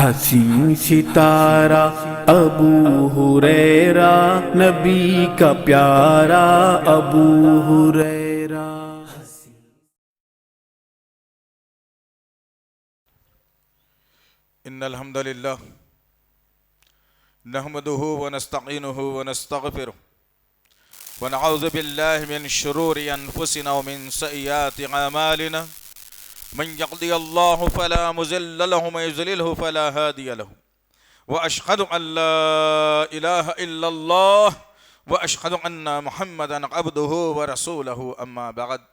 حسین ستارہ ابو ہریرہ، نبی کا پیارا ابو ہریرہ۔ ان الحمد للہ نحمده ونستعینه ونستغفره ونعوذ باللہ من شرور انفسنا ومن سیئات اعمالنا من يهده اللہ فلا مضل له ومن يضلل فلا هادی له واشهد ان لا الہ الا اللہ واشهد ان محمدا عبده ورسوله اما بعد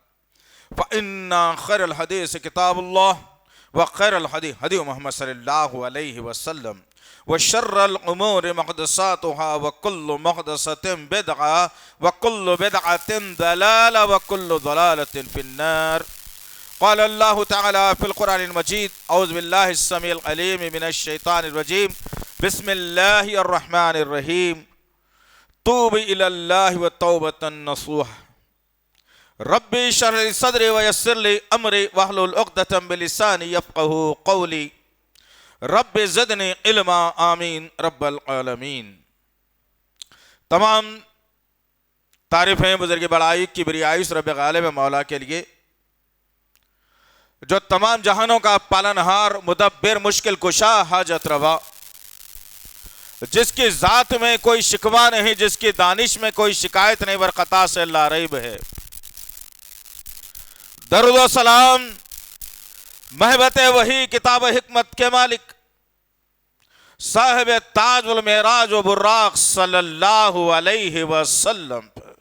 فان خیر الحدیث کتاب اللہ وخیر الحدی حدی محمد صلی اللہ علیہ وسلم وشر الامور محدثاتها وكل محدثة بدعة وكل بدعة ضلالة وكل ضلالة في النار۔ قال الله تعالى في القرآن المجيد اعوذ بالله السميع العليم من الشيطان الرجيم بسم الله الرحمن الرحيم توب إلى الله والتوبة النصوح ربي اشرح لي صدري ويسر لي امري واحلل عقدة من لساني يفقهوا قولي رب زدنی علما آمین رب العالمین۔ تمام تعریفیں بزرگ بڑائی کی بریائش رب غالب مولا کے لیے، جو تمام جہانوں کا پالنہار مدبر مشکل کشا حاجت روا، جس کی ذات میں کوئی شکوہ نہیں، جس کی دانش میں کوئی شکایت نہیں، برقطع سے لا ریب ہے۔ درود و سلام محبت وحی کتاب حکمت کے مالک صاحب تاج المعراج و براق صلی اللہ علیہ وسلم پر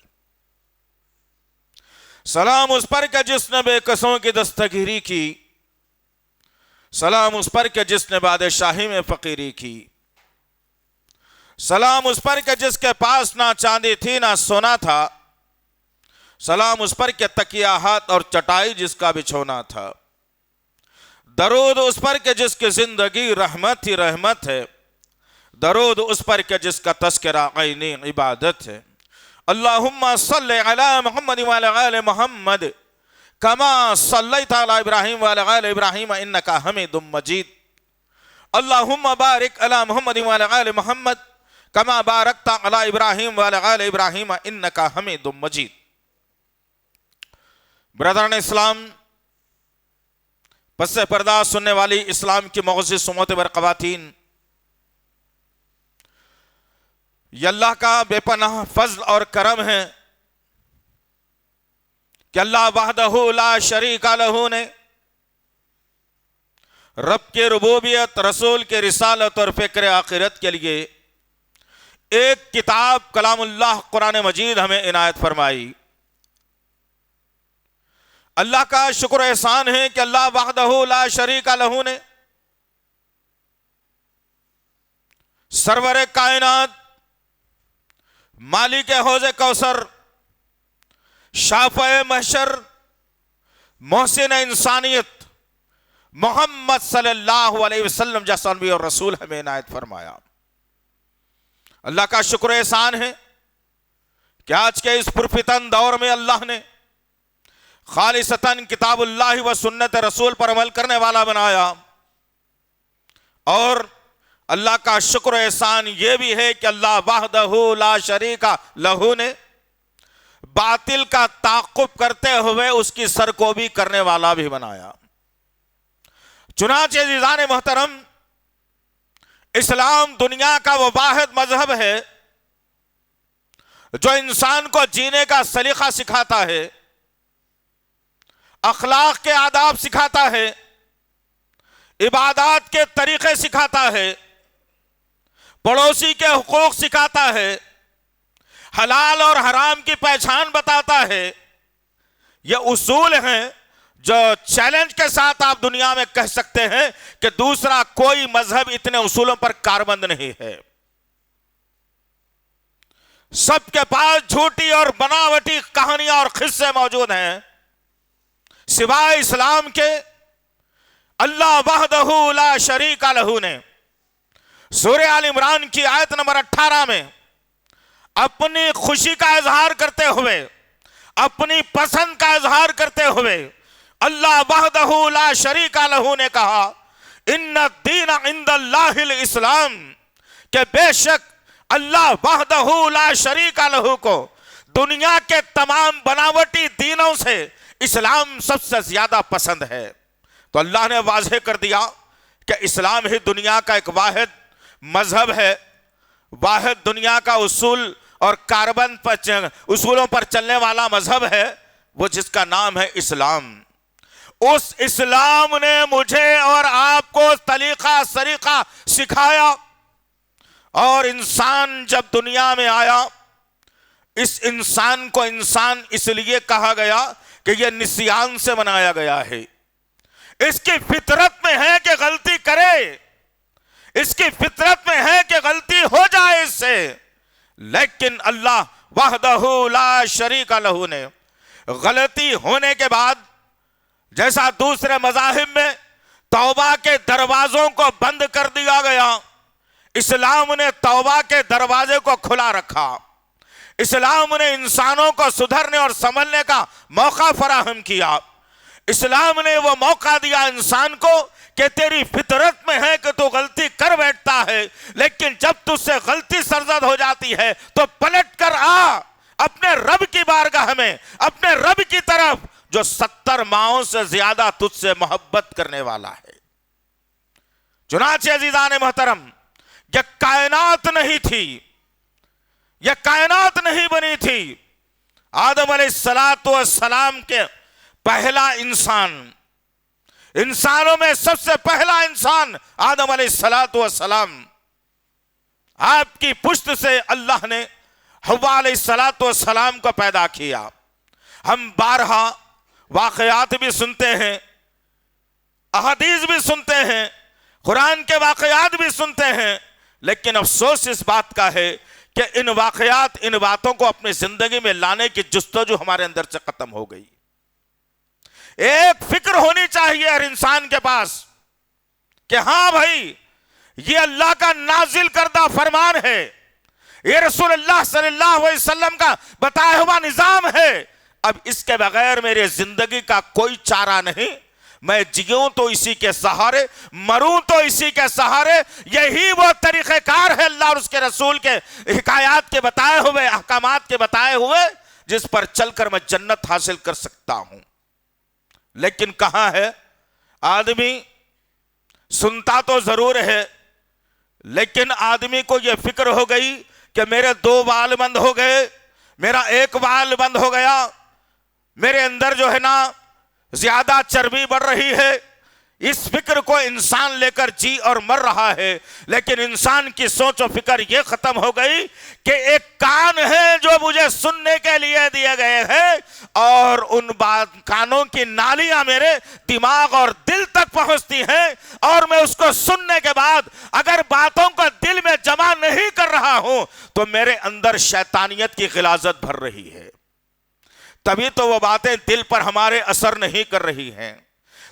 سلام اس پر کہ جس نے بے کسوں کی دستگیری کی، سلام اس پر کہ جس نے بادشاہی میں فقیری کی، سلام اس پر کہ جس کے پاس نہ چاندی تھی نہ سونا تھا، سلام اس پر کہ تکیہ ہاتھ اور چٹائی جس کا بچھونا تھا، درود اس پر کہ جس کی زندگی رحمت ہی رحمت ہے، درود اس پر کہ جس کا تذکرہ عینی عبادت ہے۔ اللہم صلی علی محمد وعلی آل محمد کما صلیت علی ابراہیم وعلی آل ابراہیم انکا حمید مجید۔ اللہم بارک علی محمد وعلی آل محمد کما بارکت علی ابراہیم وعلی آل ابراہیم انکا حمید مجید۔ برادران اسلام، پس پردہ سننے والی اسلام کی معزز سمت بر خواتین، یہ اللہ کا بے پناہ فضل اور کرم ہے کہ اللہ وحدہ لا شریک لہ نے رب کی ربوبیت، رسول کی رسالت اور فکر آخرت کے لیے ایک کتاب کلام اللہ قرآن مجید ہمیں عنایت فرمائی۔ اللہ کا شکر و احسان ہے کہ اللہ وحدہ لا شریک لہ نے سرور کائنات، مالک حوض کوثر، شافع محشر، محسن انسانیت محمد صلی اللہ علیہ وسلم جیسا نبی اور رسول ہمیں عنایت فرمایا۔ اللہ کا شکر و احسان ہے کہ آج کے اس پرفتن دور میں اللہ نے خالصتاً کتاب اللہ و سنت رسول پر عمل کرنے والا بنایا، اور اللہ کا شکر و احسان یہ بھی ہے کہ اللہ وحدہ لا شریک لہ نے باطل کا تعاقب کرتے ہوئے اس کی سرکوبی کرنے والا بھی بنایا۔ چنانچہ عزیزان محترم، اسلام دنیا کا وہ واحد مذہب ہے جو انسان کو جینے کا سلیقہ سکھاتا ہے، اخلاق کے آداب سکھاتا ہے، عبادات کے طریقے سکھاتا ہے، پڑوسی کے حقوق سکھاتا ہے، حلال اور حرام کی پہچان بتاتا ہے۔ یہ اصول ہیں جو چیلنج کے ساتھ آپ دنیا میں کہہ سکتے ہیں کہ دوسرا کوئی مذہب اتنے اصولوں پر کاربند نہیں ہے۔ سب کے پاس جھوٹی اور بناوٹی کہانیاں اور قصے موجود ہیں، سوائے اسلام کے۔ اللہ وحدہ لا شریک لہ نے سورہ آل عمران کی آیت نمبر 18 میں اپنی خوشی کا اظہار کرتے ہوئے، اپنی پسند کا اظہار کرتے ہوئے اللہ وحدہ لا شریک لہ نے کہا ان الدین عند اللہ الاسلام، کہ بے شک اللہ وحدہ لا شریک لہ کو دنیا کے تمام بناوٹی دینوں سے اسلام سب سے زیادہ پسند ہے۔ تو اللہ نے واضح کر دیا کہ اسلام ہی دنیا کا ایک واحد مذہب ہے، واحد دنیا کا اصول اور کاربن پر اصولوں پر چلنے والا مذہب ہے، وہ جس کا نام ہے اسلام۔ اس اسلام نے مجھے اور آپ کو طریقہ سریقہ سکھایا، اور انسان جب دنیا میں آیا، اس انسان کو انسان اس لیے کہا گیا کہ یہ نسیان سے بنایا گیا ہے۔ اس کی فطرت میں ہے کہ غلطی کرے، اس کی فطرت میں ہے کہ غلطی ہو جائے اس سے، لیکن اللہ وحدہ لا شریک لہ نے غلطی ہونے کے بعد، جیسا دوسرے مذاہب میں توبہ کے دروازوں کو بند کر دیا گیا، اسلام نے توبہ کے دروازے کو کھلا رکھا۔ اسلام نے انسانوں کو سدھرنے اور سنبھلنے کا موقع فراہم کیا۔ اسلام نے وہ موقع دیا انسان کو کہ تیری فطرت میں ہے کہ تو غلطی کر بیٹھتا ہے، لیکن جب تجھ سے غلطی سرزد ہو جاتی ہے تو پلٹ کر آ اپنے رب کی بارگاہ میں، اپنے رب کی طرف جو 70 ماؤں سے زیادہ تجھ سے محبت کرنے والا ہے۔ چنانچہ عزیزان محترم، یہ کائنات نہیں تھی، یہ کائنات نہیں بنی تھی۔ آدم علیہ السلام کے پہلا انسان، انسانوں میں سب سے پہلا انسان آدم علیہ السلام، آپ کی پشت سے اللہ نے حوا علیہ السلام کو پیدا کیا۔ ہم بارہا واقعات بھی سنتے ہیں، احادیث بھی سنتے ہیں، قرآن کے واقعات بھی سنتے ہیں، لیکن افسوس اس بات کا ہے کہ ان واقعات، ان باتوں کو اپنی زندگی میں لانے کی جستجو ہمارے اندر سے ختم ہو گئی۔ ایک فکر ہونی چاہیے ہر انسان کے پاس کہ ہاں بھائی، یہ اللہ کا نازل کردہ فرمان ہے، یہ رسول اللہ صلی اللہ علیہ وسلم کا بتایا ہوا نظام ہے، اب اس کے بغیر میرے زندگی کا کوئی چارہ نہیں، میں جیوں تو اسی کے سہارے، مروں تو اسی کے سہارے۔ یہی وہ طریقہ کار ہے اللہ اور اس کے رسول کے حکایات کے بتائے ہوئے، احکامات کے بتائے ہوئے، جس پر چل کر میں جنت حاصل کر سکتا ہوں۔ لیکن کہاں ہے آدمی؟ سنتا تو ضرور ہے، لیکن آدمی کو یہ فکر ہو گئی کہ میرے 2 بال بند ہو گئے، میرا 1 بال بند ہو گیا، میرے اندر جو ہے نا زیادہ چربی بڑھ رہی ہے۔ اس فکر کو انسان لے کر جی اور مر رہا ہے، لیکن انسان کی سوچ و فکر یہ ختم ہو گئی کہ ایک کان ہے جو مجھے سننے کے لیے دیے گئے ہیں، اور ان کانوں کی نالیاں میرے دماغ اور دل تک پہنچتی ہیں، اور میں اس کو سننے کے بعد اگر باتوں کو دل میں جمع نہیں کر رہا ہوں تو میرے اندر شیطانیت کی غلاظت بھر رہی ہے۔ تبھی تو وہ باتیں دل پر ہمارے اثر نہیں کر رہی ہیں،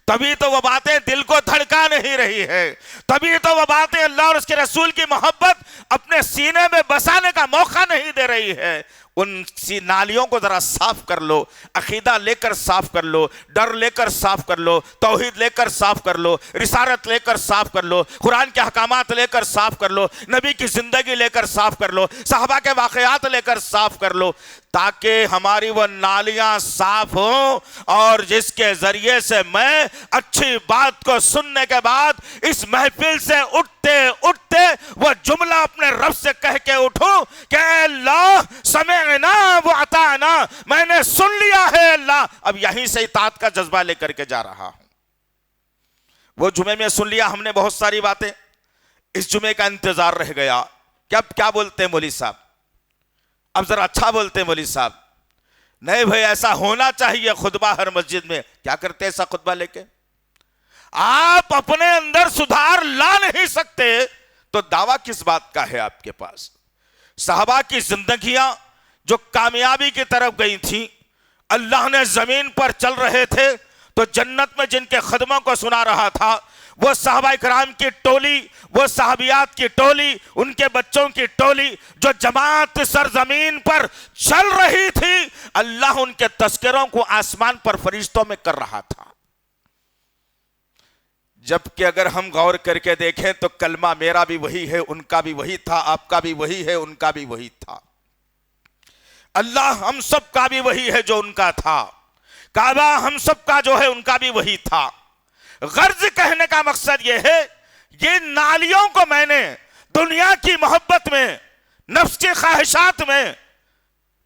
تبھی تو وہ باتیں دل کو دھڑکا نہیں رہی ہے، تبھی تو وہ باتیں اللہ اور اس کے رسول کی محبت اپنے سینے میں بسانے کا موقع نہیں دے رہی ہے۔ ان نالیوں کو ذرا صاف کر لو، عقیدہ لے کر صاف کر لو، ڈر لے کر صاف کر لو، توحید لے کر صاف کر لو، رسالت لے کر صاف کر لو، قرآن کے احکامات لے کر صاف کر لو، نبی کی زندگی لے کر صاف کر لو، صحابہ کے واقعات لے کر صاف کر لو، تاکہ ہماری وہ نالیاں صاف ہوں، اور جس کے ذریعے سے میں اچھی بات کو سننے کے بعد اس محفل سے اٹھتے اٹھتے وہ جملہ اپنے رب سے کہہ کے اٹھوں کہ اے اللہ سمعنا واطعنا، میں نے سن لیا ہے اللہ، اب یہیں سے اطاعت کا جذبہ لے کر کے جا رہا ہوں۔ وہ جمعے میں سن لیا ہم نے بہت ساری باتیں، اس جمعے کا انتظار رہ گیا کہ اب کیا بولتے ہیں مولوی صاحب، اب ذرا اچھا بولتے ہیں مولوی صاحب۔ نہیں بھائی، ایسا ہونا چاہیے خطبہ ہر مسجد میں۔ کیا کرتے ایسا خطبہ لے کے؟ آپ اپنے اندر سدھار لا نہیں سکتے تو دعویٰ کس بات کا ہے آپ کے پاس؟ صحابہ کی زندگیاں جو کامیابی کی طرف گئی تھیں، اللہ نے زمین پر چل رہے تھے تو جنت میں جن کے خدموں کو سنا رہا تھا، وہ صحابہ کرام کی ٹولی، وہ صحابیات کی ٹولی، ان کے بچوں کی ٹولی جو جماعت سرزمین پر چل رہی تھی، اللہ ان کے تذکروں کو آسمان پر فرشتوں میں کر رہا تھا۔ جبکہ اگر ہم غور کر کے دیکھیں تو کلمہ میرا بھی وہی ہے، ان کا بھی وہی تھا، آپ کا بھی وہی ہے، ان کا بھی وہی تھا، اللہ ہم سب کا بھی وہی ہے جو ان کا تھا، کعبہ ہم سب کا جو ہے ان کا بھی وہی تھا۔ غرض کہنے کا مقصد یہ ہے، یہ نالیوں کو میں نے دنیا کی محبت میں، نفس کی خواہشات میں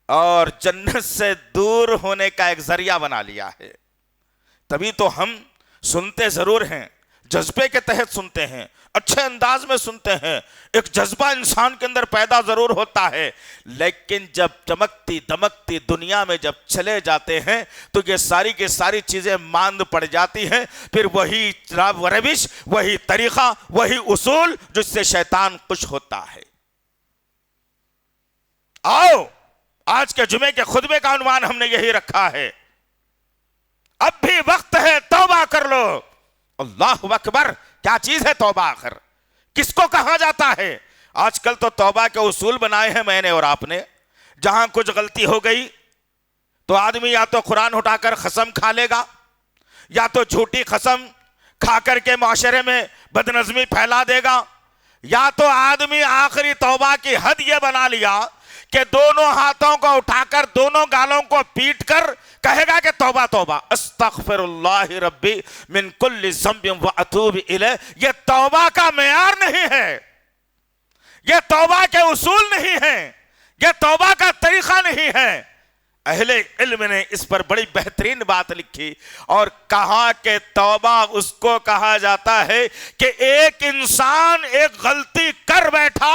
اور جنت سے دور ہونے کا ایک ذریعہ بنا لیا ہے۔ تبھی تو ہم سنتے ضرور ہیں، جذبے کے تحت سنتے ہیں، اچھے انداز میں سنتے ہیں، ایک جذبہ انسان کے اندر پیدا ضرور ہوتا ہے، لیکن جب چمکتی دمکتی دنیا میں جب چلے جاتے ہیں تو یہ ساری کی ساری چیزیں ماند پڑ جاتی ہیں، پھر وہی روش، وہی طریقہ، وہی اصول جس سے شیطان خوش ہوتا ہے۔ آؤ آج کے جمعے کے خطبے کا عنوان ہم نے یہی رکھا ہے، اب بھی وقت ہے توبہ کر لو۔ اللہ اکبر، کیا چیز ہے توبہ؟ آخر کس کو کہا جاتا ہے؟ آج کل تو توبہ کے اصول بنائے ہیں میں نے اور آپ نے، جہاں کچھ غلطی ہو گئی تو آدمی یا تو قرآن اٹھا کر قسم کھا لے گا، یا تو جھوٹی قسم کھا کر کے معاشرے میں بدنظمی پھیلا دے گا، یا تو آدمی آخری توبہ کی حد یہ بنا لیا کہ دونوں ہاتھوں کو اٹھا کر دونوں گالوں کو پیٹ کر کہے گا کہ توبہ توبہ، استغفر اللہ ربی من کل ذنب واتوب الیہ۔ یہ توبہ کا معیار نہیں ہے، یہ توبہ کے اصول نہیں ہیں، یہ توبہ کا طریقہ نہیں ہے۔ اہل علم نے اس پر بڑی بہترین بات لکھی اور کہا کہ توبہ اس کو کہا جاتا ہے کہ ایک انسان ایک غلطی کر بیٹھا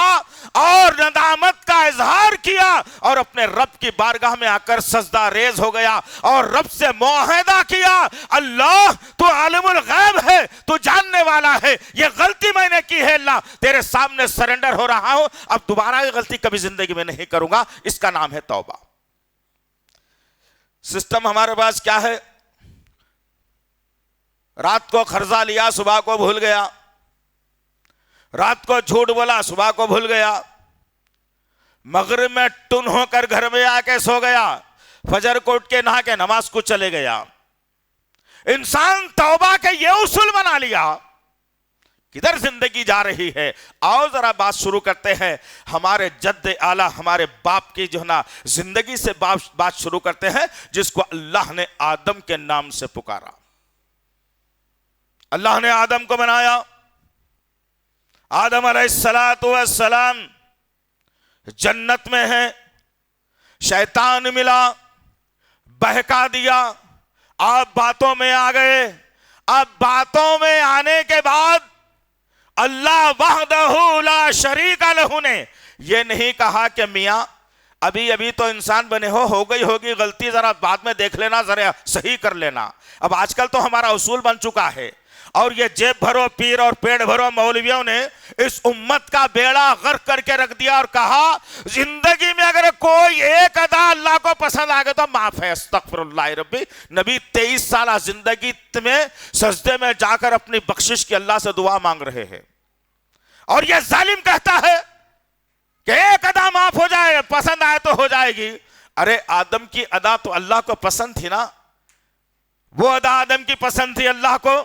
اور ندامت کا اظہار کیا اور اپنے رب کی بارگاہ میں آ کر سجدہ ریز ہو گیا اور رب سے معاہدہ کیا، اللہ تو عالم الغیب ہے، تو جاننے والا ہے، یہ غلطی میں نے کی ہے، اللہ تیرے سامنے سرنڈر ہو رہا ہوں، اب دوبارہ یہ غلطی کبھی زندگی میں نہیں کروں گا۔ اس کا نام ہے توبہ۔ سسٹم ہمارے پاس کیا ہے؟ رات کو قرضہ لیا، صبح کو بھول گیا، رات کو جھوٹ بولا، صبح کو بھول گیا، مغرب میں ٹن ہو کر گھر میں آ کے سو گیا، فجر کو اٹھ کے نہا کے نماز کو چلے گیا۔ انسان توبہ کے یہ اصول بنا لیا، کدھر زندگی جا رہی ہے؟ آؤ ذرا بات شروع کرتے ہیں ہمارے جد اعلیٰ، ہمارے باپ کی جو ہے نا زندگی سے بات شروع کرتے ہیں، جس کو اللہ نے آدم کے نام سے پکارا۔ اللہ نے آدم کو بنایا، آدم علیہ السلام جنت میں ہیں، شیطان ملا، بہکا دیا، آپ باتوں میں آ گئے۔ اب باتوں میں آنے کے بعد اللہ وحدہ لا شریک لہ نے یہ نہیں کہا کہ میاں ابھی تو انسان بنے ہو گئی ہوگی غلطی، ذرا بعد میں دیکھ لینا، ذرا صحیح کر لینا۔ اب آج کل تو ہمارا اصول بن چکا ہے، اور یہ جیب بھرو پیر اور پیڑ بھرو مولویوں نے اس امت کا بیڑا غرق کر کے رکھ دیا اور کہا زندگی میں اگر کوئی ایک ادا اللہ کو پسند آ گئے تو معاف ہے، استغفر اللہ ربی۔ نبی 23 سالہ زندگی میں سجدے میں جا کر اپنی بخشش کی اللہ سے دعا مانگ رہے ہیں، اور یہ ظالم کہتا ہے کہ ایک ادا معاف ہو جائے، پسند آئے تو ہو جائے گی۔ ارے آدم کی ادا تو اللہ کو پسند تھی نا، وہ ادا آدم کی پسند تھی اللہ کو،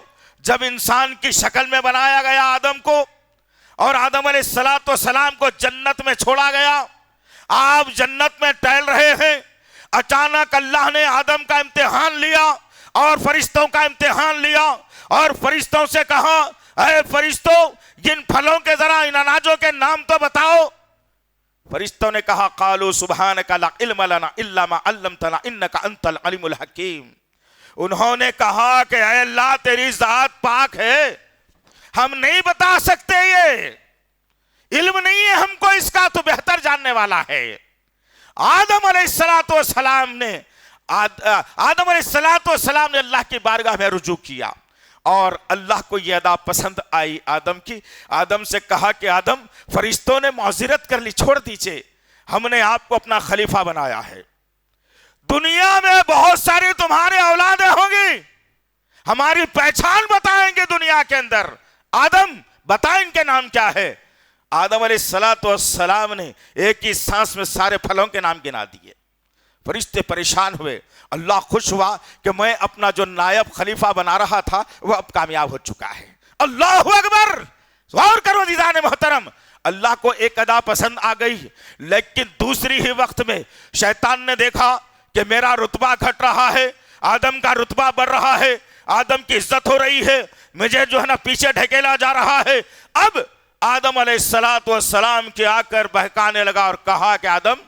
جب انسان کی شکل میں بنایا گیا آدم کو، اور آدم علیہ السلام کو جنت میں چھوڑا گیا۔ آپ جنت میں ٹہل رہے ہیں، اچانک اللہ نے آدم کا امتحان لیا اور فرشتوں کا امتحان لیا، اور فرشتوں سے کہا اے فرشتوں جن پھلوں کے ذرا ان اناجوں کے نام تو بتاؤ۔ فرشتوں نے کہا قالوا سبحانک لا علم لنا الا ما علمتنا انک انت العلیم الحکیم۔ انہوں نے کہا کہ اے اللہ تیری ذات پاک ہے، ہم نہیں بتا سکتے، یہ علم نہیں ہے ہم کو اس کا، تو بہتر جاننے والا ہے۔ آدم علیہ السلام نے اللہ کی بارگاہ میں رجوع کیا، اور اللہ کو یہ ادا پسند آئی آدم کی۔ آدم سے کہا کہ آدم فرشتوں نے معذرت کر لی، چھوڑ دیجئے، ہم نے آپ کو اپنا خلیفہ بنایا ہے، دنیا میں بہت ساری تمہارے اولادیں ہوں گی، ہماری پہچان بتائیں گے دنیا کے اندر، آدم بتائیں ان کے نام کیا ہے۔ آدم علیہ السلام نے ایک ہی سانس میں سارے پھلوں کے نام گنا دیے۔ فرشتے پریشان ہوئے، اللہ خوش ہوا کہ میں اپنا جو نائب خلیفہ بنا رہا تھا وہ اب کامیاب ہو چکا ہے، اللہ اکبر. غور کرو عزیزان محترم, اللہ کو ایک ادا پسند آ گئی, لیکن دوسری ہی وقت میں شیطان نے دیکھا کہ میرا رتبہ گھٹ رہا ہے, آدم کا رتبہ بڑھ رہا ہے, آدم کی عزت ہو رہی ہے, مجھے جو ہے نا پیچھے ڈھکیلا جا رہا ہے. اب آدم علیہ السلام کے آ کر بہکانے لگا اور کہا کہ آدم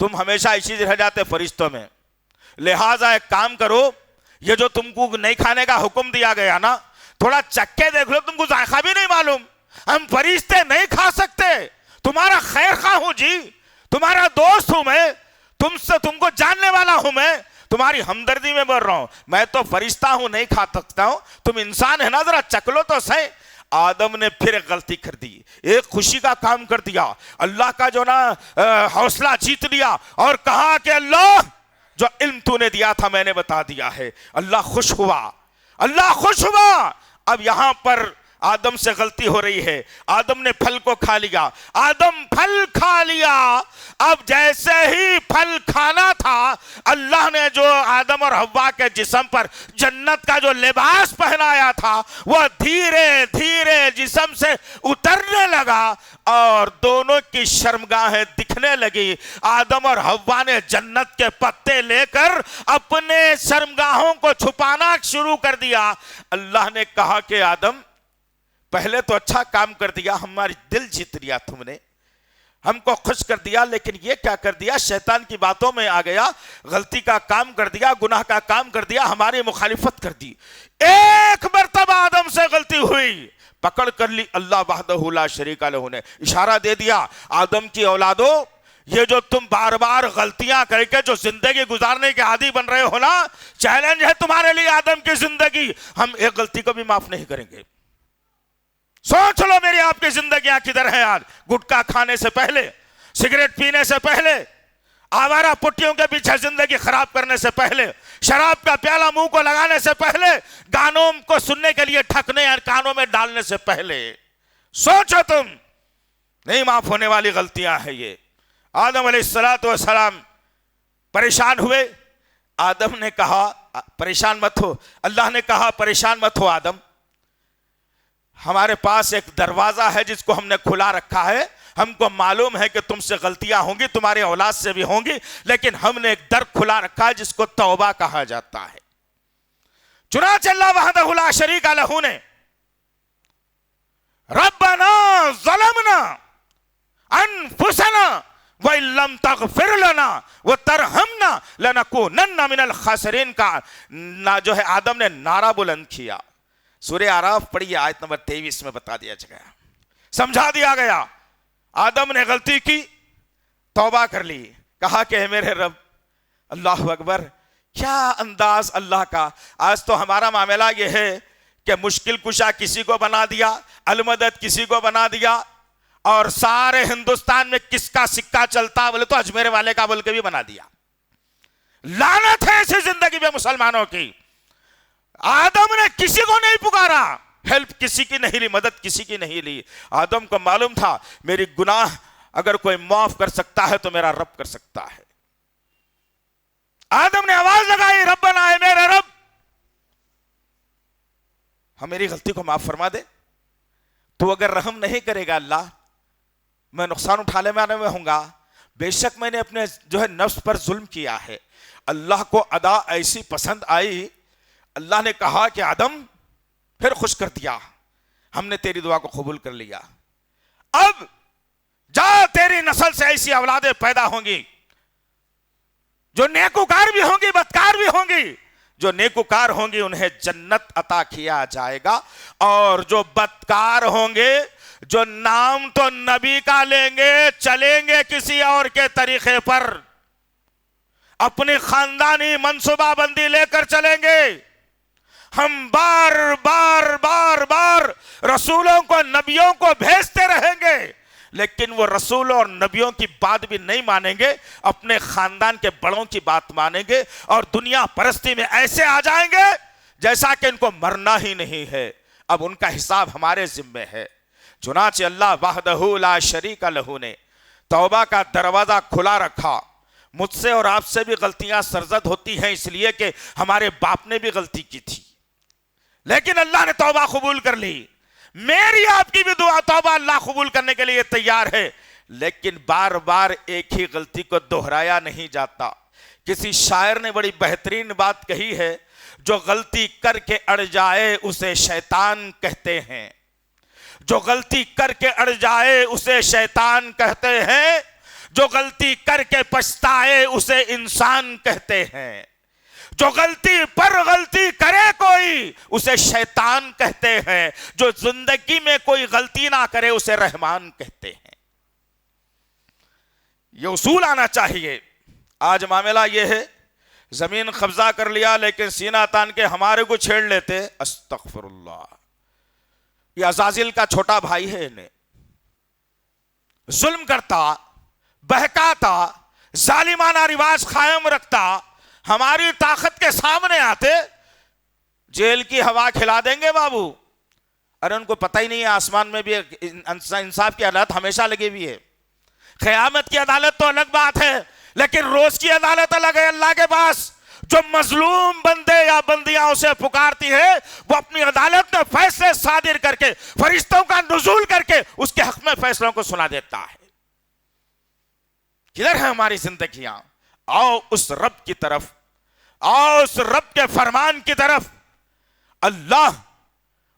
تم ہمیشہ اسی رہ جاتے فرشتوں میں, لہٰذا ایک کام کرو, یہ جو تم کو نہیں کھانے کا حکم دیا گیا نا, تھوڑا چکے دیکھ لو, تم کو ذائقہ بھی نہیں معلوم. ہم فرشتے نہیں کھا سکتے, تمہارا خیر خواہ ہوں جی, تمہارا دوست ہوں میں, تم کو جاننے والا ہوں میں, تمہاری ہمدردی میں بول رہا ہوں, میں تو فرشتہ ہوں نہیں کھا سکتا ہوں, تم انسان ہے نا, ذرا چک لو تو صحیح. آدم نے پھر ایک غلطی کر دی, ایک خوشی کا کام کر دیا, اللہ کا جو نا حوصلہ جیت لیا اور کہا کہ اللہ جو علم تو نے دیا تھا میں نے بتا دیا ہے. اللہ خوش ہوا, اللہ خوش ہوا. اب یہاں پر آدم سے غلطی ہو رہی ہے, آدم نے پھل کو کھا لیا, آدم پھل کھا لیا. اب جیسے ہی پھل کھانا تھا, اللہ نے جو آدم اور حوا کے جسم پر جنت کا جو لباس پہنایا تھا وہ دھیرے دھیرے جسم سے اترنے لگا اور دونوں کی شرمگاہیں دکھنے لگی. آدم اور حوا نے جنت کے پتے لے کر اپنے شرمگاہوں کو چھپانا شروع کر دیا. اللہ نے کہا کہ آدم پہلے تو اچھا کام کر دیا, ہماری دل جیت لیا تم نے, ہم کو خوش کر دیا, لیکن یہ کیا کر دیا, شیطان کی باتوں میں آ گیا, غلطی کا کام کر دیا, گناہ کا کام کر دیا, ہماری مخالفت کر دی. ایک مرتبہ آدم سے غلطی ہوئی, پکڑ کر لی اللہ وحدہ لا شریک لہ نے, اشارہ دے دیا آدم کی اولادو, یہ جو تم بار بار غلطیاں کر کے جو زندگی گزارنے کے عادی بن رہے ہو نا, چیلنج ہے تمہارے لیے آدم کی زندگی, ہم ایک غلطی کو بھی معاف نہیں کریں گے. سوچ لو میری آپ کی زندگیاں کدھر ہیں آج, گٹکا کھانے سے پہلے, سگریٹ پینے سے پہلے, آوارہ پٹیوں کے پیچھے زندگی خراب کرنے سے پہلے, شراب کا پیالہ منہ کو لگانے سے پہلے, گانوں کو سننے کے لیے ٹھکنے اور کانوں میں ڈالنے سے پہلے. سوچو تم, نہیں معاف ہونے والی غلطیاں ہیں یہ. آدم علیہ السلام پریشان ہوئے. آدم نے کہا پریشان مت ہو, اللہ نے کہا پریشان مت ہو آدم, ہمارے پاس ایک دروازہ ہے جس کو ہم نے کھلا رکھا ہے, ہم کو معلوم ہے کہ تم سے غلطیاں ہوں گی, تمہاری اولاد سے بھی ہوں گی, لیکن ہم نے ایک در کھلا رکھا ہے جس کو توبہ کہا جاتا ہے. چنانچہ اللہ وحدہ لا شریک لہ نے ربنا ظلمنا انفسنا وَإِن لَّمْ تَغْفِرْ لَنَا وَتَرْحَمْنَا لَنَكُونَنَّ مِنَ الْخَاسِرِينَ کا جو ہے آدم نے نعرہ بلند کیا. سورہ اعراف پڑھیے, آیت نمبر 23 میں بتا دیا گیا, سمجھا دیا گیا. آدم نے غلطی کی, توبہ کر لی, کہا کہ اے میرے رب, اللہ اکبر, کیا انداز اللہ کا. آج تو ہمارا معاملہ یہ ہے کہ مشکل کشا کسی کو بنا دیا, المدد کسی کو بنا دیا, اور سارے ہندوستان میں کس کا سکہ چلتا بولے تو اجمیر والے کا بول کے بھی بنا دیا. لعنت ہے ایسی زندگی میں مسلمانوں کی. آدم نے کسی کو نہیں پکارا, ہیلپ کسی کی نہیں لی, مدد کسی کی نہیں لی. آدم کو معلوم تھا میری گناہ اگر کوئی معاف کر سکتا ہے تو میرا رب کر سکتا ہے. آدم نے آواز لگائی, ربنا, اے میرے رب, ہم میری غلطی کو معاف فرما دے. تو اگر رحم نہیں کرے گا اللہ, میں نقصان اٹھانے میں ہوں گا. بے شک میں نے اپنے جو ہے نفس پر ظلم کیا ہے. اللہ کو ادا ایسی پسند آئی, اللہ نے کہا کہ آدم, پھر خوش کر دیا, ہم نے تیری دعا کو قبول کر لیا. اب جا, تیری نسل سے ایسی اولادیں پیدا ہوں گی جو نیکوکار بھی ہوں گی, بدکار بھی ہوں گی. جو نیکوکار ہوں گی انہیں جنت عطا کیا جائے گا, اور جو بدکار ہوں گے, جو نام تو نبی کا لیں گے, چلیں گے کسی اور کے طریقے پر, اپنی خاندانی منصوبہ بندی لے کر چلیں گے. ہم بار بار بار بار رسولوں کو, نبیوں کو بھیجتے رہیں گے, لیکن وہ رسولوں اور نبیوں کی بات بھی نہیں مانیں گے, اپنے خاندان کے بڑوں کی بات مانیں گے, اور دنیا پرستی میں ایسے آ جائیں گے جیسا کہ ان کو مرنا ہی نہیں ہے. اب ان کا حساب ہمارے ذمے ہے. چنانچہ اللہ وحدہ لا شریک لہ نے توبہ کا دروازہ کھلا رکھا. مجھ سے اور آپ سے بھی غلطیاں سرزد ہوتی ہیں, اس لیے کہ ہمارے باپ نے بھی غلطی کی تھی, لیکن اللہ نے توبہ قبول کر لی. میری آپ کی بھی دعا توبہ اللہ قبول کرنے کے لیے تیار ہے، لیکن بار بار ایک ہی غلطی کو دہرایا نہیں جاتا۔ کسی شاعر نے بڑی بہترین بات کہی ہے، جو غلطی کر کے اڑ جائے اسے شیطان کہتے ہیں، جو غلطی کر کے اڑ جائے اسے شیطان کہتے ہیں، جو غلطی کر کے پچھتائے اسے انسان کہتے ہیں، جو غلطی پر غلطی کرے کوئی اسے شیطان کہتے ہیں، جو زندگی میں کوئی غلطی نہ کرے اسے رحمان کہتے ہیں۔ یہ اصول آنا چاہیے۔ آج معاملہ یہ ہے، زمین قبضہ کر لیا لیکن سینہ تان کے ہمارے کو چھیڑ لیتے، استغفر اللہ۔ یہ عزازیل کا چھوٹا بھائی ہے، انہیں ظلم کرتا، بہکاتا، ظالمانہ رواج قائم رکھتا، ہماری طاقت کے سامنے آتے، جیل کی ہوا کھلا دیں گے بابو۔ ارے ان کو پتہ ہی نہیں ہے آسمان میں بھی انصاف کی عدالت ہمیشہ لگی ہوئی ہے۔ قیامت کی عدالت تو الگ بات ہے، لیکن روز کی عدالت الگ ہے اللہ کے پاس۔ جو مظلوم بندے یا بندیاں اسے پکارتی ہے، وہ اپنی عدالت میں فیصلے صادر کر کے، فرشتوں کا نزول کر کے اس کے حق میں فیصلوں کو سنا دیتا ہے۔ کدھر ہے ہماری زندگیاں؟ آؤ اس رب کی طرف، آؤ اس رب کے فرمان کی طرف۔ اللہ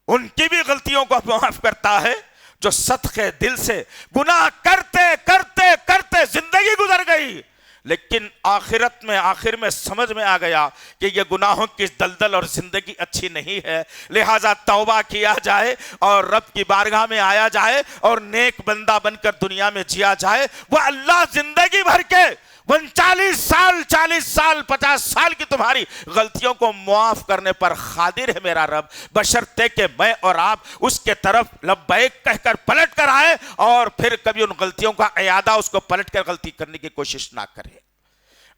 ان کی بھی غلطیوں کو معاف کرتا ہے جو صدقے دل سے گناہ کرتے کرتے کرتے زندگی گزر گئی، لیکن آخر میں سمجھ میں آ گیا کہ یہ گناہوں کی دلدل اور زندگی اچھی نہیں ہے، لہٰذا توبہ کیا جائے اور رب کی بارگاہ میں آیا جائے اور نیک بندہ بن کر دنیا میں جیا جائے۔ وہ اللہ زندگی بھر کے 39 سال 40 سال 50 سال کی تمہاری غلطیوں کو معاف کرنے پر قادر ہے میرا رب، بشرطے کہ میں اور آپ اس کے طرف لبیک کہہ کر پلٹ کر آئے اور پھر کبھی ان غلطیوں کا اعادہ اس کو پلٹ کر غلطی کرنے کی کوشش نہ کرے۔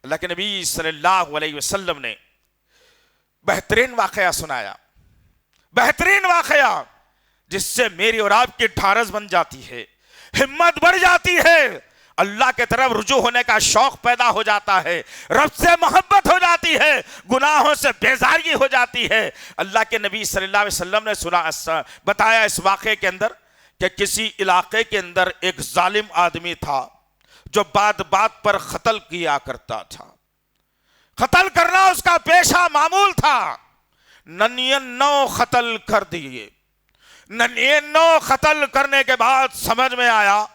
اللہ کے نبی صلی اللہ علیہ وسلم نے بہترین واقعہ سنایا، بہترین واقعہ جس سے میری اور آپ کی ڈھارس بن جاتی ہے، ہمت بڑھ جاتی ہے، اللہ کے طرف رجوع ہونے کا شوق پیدا ہو جاتا ہے، رب سے محبت ہو جاتی ہے، گناہوں سے بیزاری ہو جاتی ہے۔ اللہ کے نبی صلی اللہ علیہ وسلم نے بتایا اس واقعے کے اندر کہ کسی علاقے کے اندر ایک ظالم آدمی تھا جو بات بات پر قتل کیا کرتا تھا، قتل کرنا اس کا پیشہ معمول تھا۔ 99 قتل کر دیے، 99 قتل کرنے کے بعد سمجھ میں آیا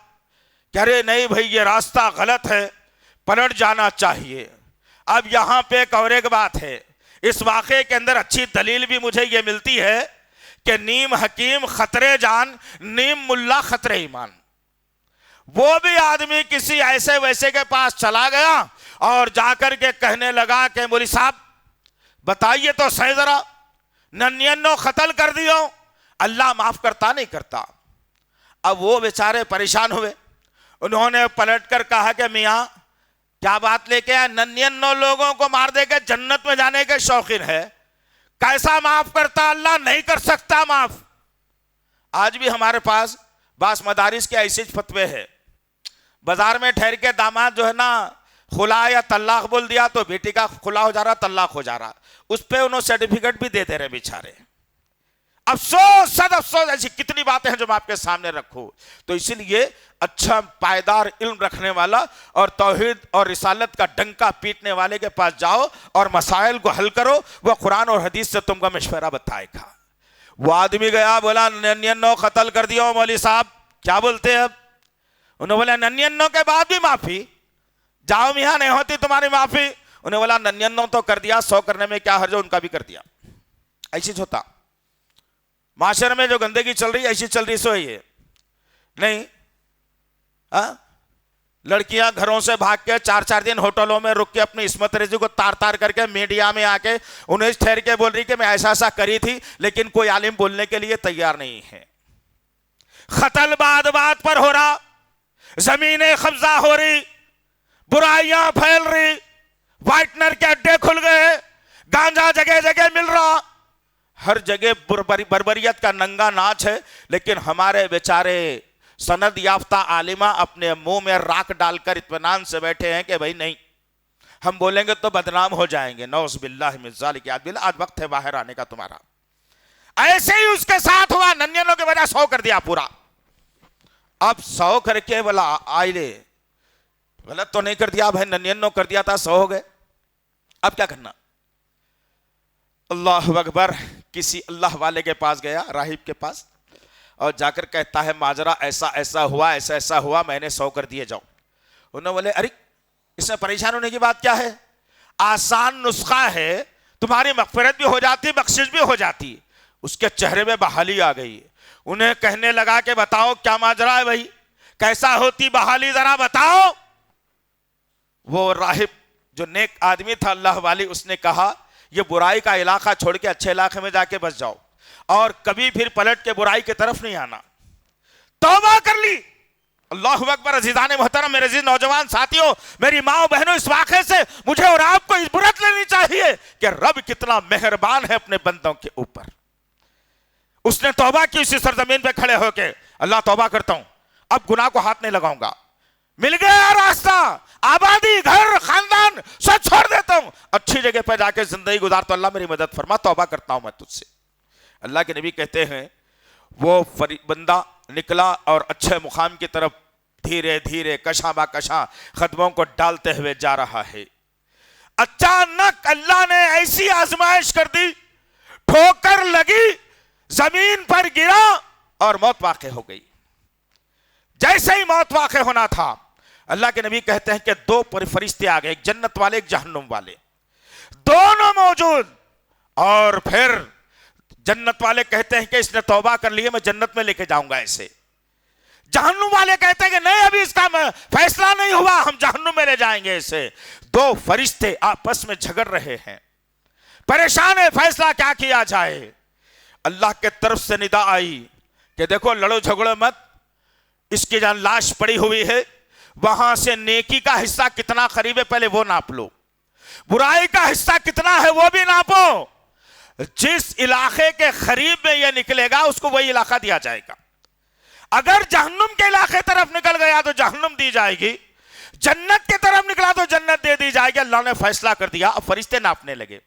کہ ارے نہیں بھائی یہ راستہ غلط ہے، پلٹ جانا چاہیے۔ اب یہاں پہ ایک اور ایک بات ہے، اس واقعے کے اندر اچھی دلیل بھی مجھے یہ ملتی ہے کہ نیم حکیم خطرے جان، نیم ملا خطرے ایمان۔ وہ بھی آدمی کسی ایسے ویسے کے پاس چلا گیا اور جا کر کے کہنے لگا کہ مولوی صاحب بتائیے تو صحیح ذرا، 99 قتل کر دیو، اللہ معاف کرتا نہیں کرتا۔ اب وہ بیچارے پریشان ہوئے، انہوں نے پلٹ کر کہا کہ میاں کیا بات لے کے 99 لوگوں کو مار دے کے جنت میں جانے کے شوقین ہے، کیسا معاف کرتا؟ اللہ نہیں کر سکتا معاف۔ آج بھی ہمارے پاس بعض مدارس کے ایسے فتوے ہیں، بازار میں ٹھہر کے داماد جو ہے نا خلا یا طلاق بول دیا تو بیٹی کا خلا ہو جا رہا، طلاق ہو جا رہا، اس پہ انہوں سرٹیفکیٹ بھی دیتے رہے بیچارے۔ افسوس صد افسوس، ایسی کتنی باتیں ہیں جو میں آپ کے سامنے رکھوں۔ تو اسی لیے اچھا پائیدار علم رکھنے والا اور توحید اور رسالت کا ڈنکا پیٹنے والے کے پاس جاؤ اور مسائل کو حل کرو، وہ قرآن اور حدیث سے تم کا مشورہ بتائے گا۔ وہ آدمی گیا بولا 99 قتل کر دیا مولوی صاحب، کیا بولتے اب؟ انہوں نے بولا 99 کے بعد بھی معافی؟ جاؤ میاں نہیں ہوتی تمہاری معافی۔ انہیں بولا 99 تو کر دیا، 100 کرنے میں کیا حرج ہے، ان کا بھی کر دیا۔ ایسی ہوتا معاشرے میں جو گندگی چل رہی ہے، ایسی چل رہی سو ہے نہیں۔ لڑکیاں گھروں سے بھاگ کے 4 دن ہوٹلوں میں رک کے اپنی عصمت ریزی کو تار تار کر کے میڈیا میں آ کے انہیں ٹھہر کے بول رہی کہ میں ایسا کری تھی، لیکن کوئی عالم بولنے کے لیے تیار نہیں ہے۔ قتل بات بات پر ہو رہا، زمینیں قبضہ ہو رہی، برائیاں پھیل رہی، وائٹنر کے اڈے کھل گئے، گانجا جگہ جگہ مل رہا، ہر جگہ بربریت کا ننگا ناچ ہے، لیکن ہمارے بیچارے سند یافتہ عالمہ اپنے منہ میں راکھ ڈال کر اطمینان سے بیٹھے ہیں کہ بھائی نہیں، ہم بولیں گے تو بدنام ہو جائیں گے، نعوذ باللہ من ذالک۔ آج وقت ہے باہر آنے کا تمہارا۔ ایسے ہی اس کے ساتھ ہوا, ننانوے کی وجہ 100 کر دیا پورا. اب 100 کر کے بولا آئے, غلط تو نہیں کر دیا بھائی, 99 کر دیا تھا, 100 ہو گئے, اب کیا کرنا؟ اللہ اکبر. کسی اللہ والے کے پاس گیا, راہب کے پاس, اور جا کر کہتا ہے ماجرا ایسا ایسا ہوا, ایسا ایسا ہوا, میں نے 100 کر دیے, جاؤ. انہوں نے بولے ارے اس میں پریشان ہونے کی بات کیا ہے, آسان نسخہ ہے, تمہاری مغفرت بھی ہو جاتی, بخشش بھی ہو جاتی. اس کے چہرے میں بحالی آ گئی. انہیں کہنے لگا کہ بتاؤ کیا ماجرا ہے بھائی, کیسا ہوتی بحالی, ذرا بتاؤ. وہ راہب جو نیک آدمی تھا, اللہ والی, اس نے کہا یہ برائی کا علاقہ چھوڑ کے اچھے علاقے میں جا کے بس جاؤ, اور کبھی پھر پلٹ کے برائی کی طرف نہیں آنا. توبہ کر لی. اللہ اکبر. عزیزان محترم, میرے عزیز نوجوان ساتھیوں, میری ماں بہنوں, اس واقعے سے مجھے اور آپ کو عبرت لینی چاہیے کہ رب کتنا مہربان ہے اپنے بندوں کے اوپر. اس نے توبہ کی اسی سرزمین پہ کھڑے ہو کے, اللہ توبہ کرتا ہوں, اب گناہ کو ہاتھ نہیں لگاؤں گا, مل گیا راستہ, آبادی, گھر, خاندان سب چھوڑ دیتا ہوں, اچھی جگہ پہ جا کے زندگی گزار, تو اللہ میری مدد فرما, توبہ کرتا ہوں میں تجھ سے. اللہ کے نبی کہتے ہیں وہ بندہ نکلا اور اچھے مقام کی طرف دھیرے دھیرے کشاں با کشاں قدموں کو ڈالتے ہوئے جا رہا ہے. اچانک اللہ نے ایسی آزمائش کر دی, ٹھوکر لگی, زمین پر گرا اور موت واقع ہو گئی. جیسے ہی موت واقع ہونا تھا, اللہ کے نبی کہتے ہیں کہ 2 فرشتے آ گئے, ایک جنت والے, ایک جہنم والے, دونوں موجود. اور پھر جنت والے کہتے ہیں کہ اس نے توبہ کر لی ہے, میں جنت میں لے کے جاؤں گا ایسے. جہنم والے کہتے ہیں کہ نہیں, ابھی اس کا فیصلہ نہیں ہوا, ہم جہنم میں لے جائیں گے اسے. 2 فرشتے آپس میں جھگڑ رہے ہیں, پریشان ہے, فیصلہ کیا کیا جائے. اللہ کے طرف سے ندا آئی کہ دیکھو لڑو جھگڑو مت, اس کی جان لاش پڑی ہوئی ہے, وہاں سے نیکی کا حصہ کتنا قریب ہے پہلے وہ ناپ لو, برائی کا حصہ کتنا ہے وہ بھی ناپو. جس علاقے کے قریب میں یہ نکلے گا اس کو وہی علاقہ دیا جائے گا. اگر جہنم کے علاقے طرف نکل گیا تو جہنم دی جائے گی, جنت کے طرف نکلا تو جنت دے دی جائے گی. اللہ نے فیصلہ کر دیا, اب فرشتے ناپنے لگے.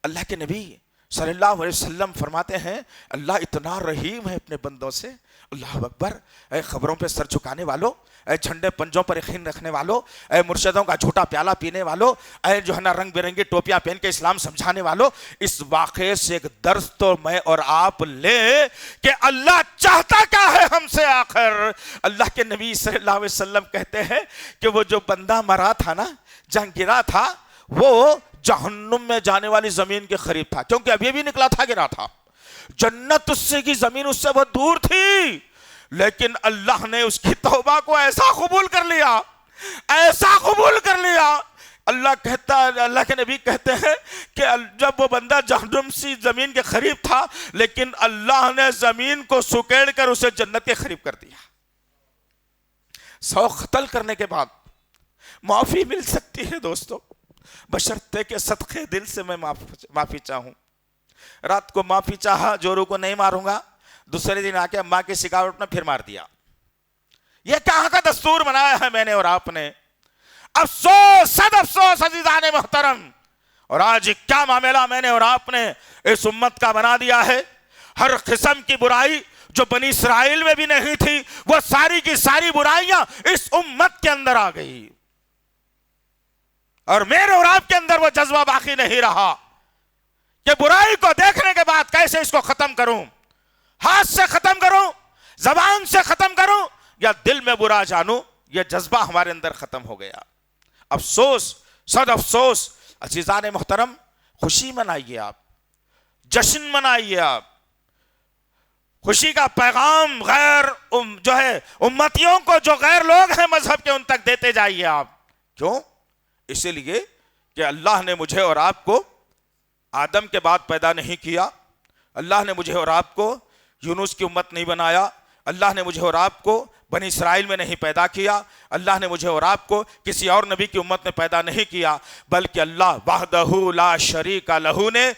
اللہ کے نبی صلی اللہ علیہ وسلم فرماتے ہیں اللہ اتنا رحیم ہے اپنے بندوں سے. اللہ اکبر. اے خبروں پہ سر جھکانے والوں, اے جھنڈے پنجوں پر یقین رکھنے والوں, اے مرشدوں کا جھوٹا پیالہ پینے والوں, اے جو ہے نا رنگ برنگی ٹوپیاں پہن کے اسلام سمجھانے والوں, اس واقعے سے ایک درس تو میں اور آپ لیں کہ اللہ چاہتا کیا ہے ہم سے آخر. اللہ کے نبی صلی اللہ علیہ وسلم کہتے ہیں کہ وہ جو بندہ مرا تھا نا, جہاں گرا تھا, وہ جہنم میں جانے والی زمین کے قریب تھا, کیونکہ ابھی بھی نکلا تھا, گرا تھا. جنت اس سے کی زمین اس سے بہت دور تھی, لیکن اللہ نے اس کی توبہ کو ایسا قبول کر لیا, ایسا قبول کر لیا. اللہ کے نبی کہتے ہیں کہ جب وہ بندہ جہنم سی زمین کے قریب تھا, لیکن اللہ نے زمین کو سکیڑ کر اسے جنت کے قریب کر دیا. 100 قتل کرنے کے بعد معافی مل سکتی ہے دوستو, بشرطے کہ صدقے دل سے میں معافی چاہوں. رات کو معافی چاہا, جورو کو نہیں ماروں گا, دوسرے دن آ کے اماں کی سکاوٹ میں پھر مار دیا. یہ کہاں کا دستور بنایا ہے میں نے اور آپ نے؟ افسوس, صد افسوس عزیزان محترم. اور آج کیا معاملہ میں نے اور آپ نے اس امت کا بنا دیا ہے. ہر قسم کی برائی جو بنی اسرائیل میں بھی نہیں تھی, وہ ساری کی ساری برائیاں اس امت کے اندر آ گئی, اور میرے اور آپ کے اندر وہ جذبہ باقی نہیں رہا کہ برائی کو دیکھنے کے بعد کیسے اس کو ختم کروں, ہاتھ سے ختم کروں, زبان سے ختم کروں, یا دل میں برا جانوں. یہ جذبہ ہمارے اندر ختم ہو گیا. افسوس, صد افسوس. عزیزان محترم, خوشی منائیے آپ, جشن منائیے آپ. خوشی کا پیغام غیر جو ہے امتیوں کو, جو غیر لوگ ہیں مذہب کے, ان تک دیتے جائیے آپ. کیوں؟ اسی لیے کہ اللہ نے مجھے اور آپ کو آدم کے بعد پیدا نہیں کیا, اللہ نے مجھے اور آپ کو یونس کی امت نہیں بنایا, اللہ نے مجھے اور آپ کو بنی اسرائیل میں نہیں پیدا کیا, اللہ نے مجھے اور آپ کو کسی اور نبی کی امت میں پیدا نہیں کیا, بلکہ اللہ وحدہ لا شریک لہ نے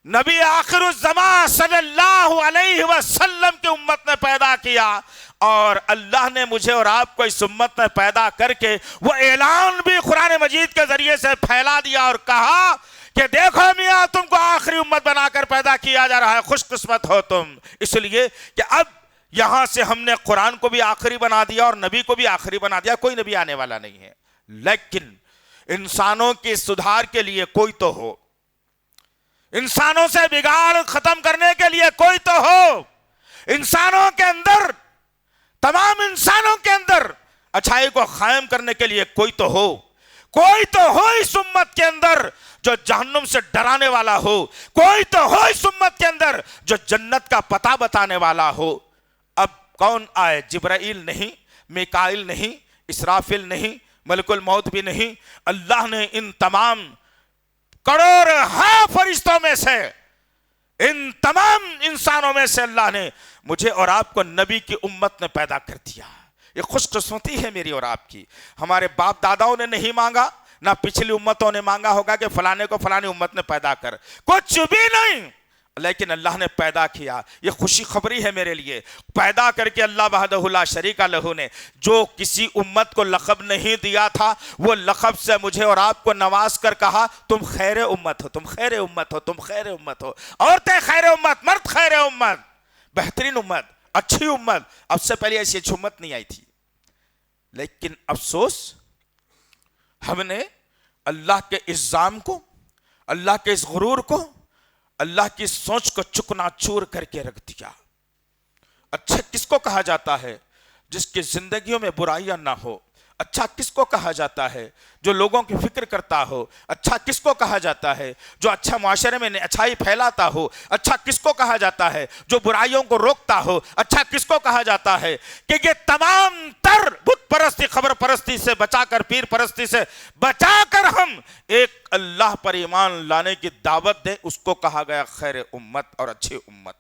نبی آخر الزمان صلی اللہ علیہ وسلم کی امت میں پیدا کیا. اور اللہ نے مجھے اور آپ کو اس امت میں پیدا کر کے وہ اعلان بھی قرآن مجید کے ذریعے سے پھیلا دیا اور کہا کہ دیکھو میاں تم کو آخری امت بنا کر پیدا کیا جا رہا ہے، خوش قسمت ہو تم، اس لیے کہ اب یہاں سے ہم نے قرآن کو بھی آخری بنا دیا اور نبی کو بھی آخری بنا دیا، کوئی نبی آنے والا نہیں ہے، لیکن انسانوں کے سدھار کے لیے کوئی تو ہو، انسانوں سے بگاڑ ختم کرنے کے لیے کوئی تو ہو، انسانوں کے اندر، تمام انسانوں کے اندر اچھائی کو قائم کرنے کے لیے کوئی تو ہو، کوئی تو ہو اس امت کے اندر جو جہنم سے ڈرانے والا ہو، کوئی تو ہو اس امت کے اندر جو جنت کا پتہ بتانے والا ہو۔ اب کون آئے؟ جبرائیل نہیں، میکائیل نہیں، اسرافیل نہیں، ملک الموت بھی نہیں، اللہ نے ان تمام کروڑوں فرشتوں میں سے، ان تمام انسانوں میں سے اللہ نے مجھے اور آپ کو نبی کی امت نے پیدا کر دیا۔ یہ خوش قسمتی ہے میری اور آپ کی۔ ہمارے باپ داداؤں نے نہیں مانگا، نہ پچھلی امتوں نے مانگا ہوگا کہ فلانے کو فلانی امت نے پیدا کر، کچھ بھی نہیں، لیکن اللہ نے پیدا کیا۔ یہ خوشی خبری ہے میرے لیے، پیدا کر کے اللہ وحدہ لا شریک لہ نے جو کسی امت کو لقب نہیں دیا تھا، وہ لقب سے مجھے اور آپ کو نواز کر کہا تم خیر امت ہو، تم خیر امت ہو، تم خیر امت ہو، عورتیں خیر امت، مرد خیر امت، بہترین امت، اچھی امت۔ اب سے پہلے ایسی اچھی امت نہیں آئی تھی، لیکن افسوس ہم نے اللہ کے الزام کو، اللہ کے اس غرور کو، اللہ کی سوچ کو چکنا چور کر کے رکھ دیا۔ اچھا کس کو کہا جاتا ہے؟ جس کی زندگیوں میں برائیاں نہ ہو۔ اچھا کس کو کہا جاتا ہے؟ جو لوگوں کی فکر کرتا ہو۔ اچھا کس کو کہا جاتا ہے؟ جو اچھا معاشرے میں اچھائی پھیلاتا ہو۔ اچھا کس کو کہا جاتا ہے؟ جو برائیوں کو روکتا ہو۔ اچھا کس کو کہا جاتا ہے؟ کہ یہ تمام تر بت پرستی، خبر پرستی سے بچا کر، پیر پرستی سے بچا کر ہم ایک اللہ پر ایمان لانے کی دعوت دیں، اس کو کہا گیا خیر امت اور اچھی امت۔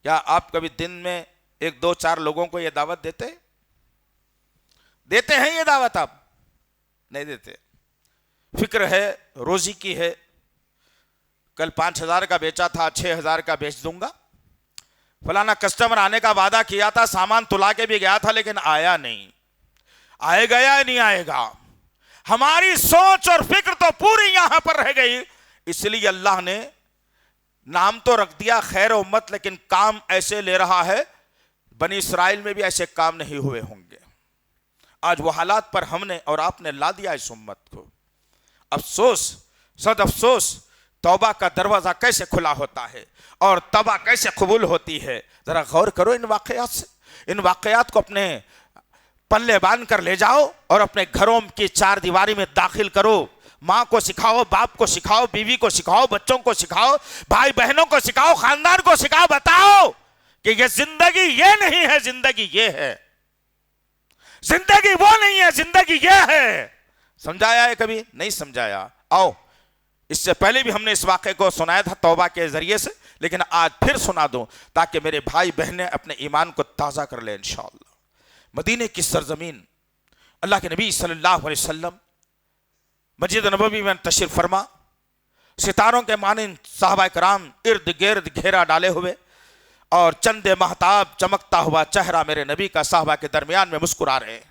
کیا آپ کبھی دن میں ایک دو چار لوگوں کو یہ دعوت دیتے ہیں یہ دعوت؟ آپ نہیں دیتے۔ فکر ہے، روزی کی ہے، کل 5,000 کا بیچا تھا 6,000 کا بیچ دوں گا، فلانا کسٹمر آنے کا وعدہ کیا تھا، سامان تلا کے بھی گیا تھا لیکن آیا نہیں، آئے گا یا نہیں آئے گا؟ ہماری سوچ اور فکر تو پوری یہاں پر رہ گئی۔ اس لیے اللہ نے نام تو رکھ دیا خیر امت، لیکن کام ایسے لے رہا ہے، بنی اسرائیل میں بھی ایسے کام نہیں ہوئے ہوں گے۔ آج وہ حالات پر ہم نے اور آپ نے لا دیا اس امت کو۔ افسوس، صد افسوس، توبہ کا دروازہ کیسے کھلا ہوتا ہے اور توبہ کیسے قبول ہوتی ہے۔ ذرا غور کرو ان واقعات سے، ان واقعات کو اپنے پلے باندھ کر لے جاؤ اور اپنے گھروں کی چار دیواری میں داخل کرو۔ ماں کو سکھاؤ، باپ کو سکھاؤ، بیوی کو سکھاؤ، بچوں کو سکھاؤ، بھائی بہنوں کو سکھاؤ، خاندان کو سکھاؤ، بتاؤ کہ یہ زندگی یہ نہیں ہے، زندگی یہ ہے، زندگی وہ نہیں ہے، زندگی یہ ہے۔ سمجھایا ہے کبھی؟ نہیں سمجھایا۔ آؤ، اس سے پہلے بھی ہم نے اس واقعے کو سنایا تھا توبہ کے ذریعے سے، لیکن آج پھر سنا دوں تاکہ میرے بھائی بہنیں اپنے ایمان کو تازہ کر لیں انشاءاللہ۔ مدینے کی سرزمین، اللہ کے نبی صلی اللہ علیہ وسلم مسجد نبوی میں تشریف فرما، ستاروں کے مانند صحابہ کرام ارد گرد گھیرا ڈالے ہوئے، اور چند مہتاب چمکتا ہوا چہرہ میرے نبی کا صحابہ کے درمیان میں مسکرا رہے ہیں۔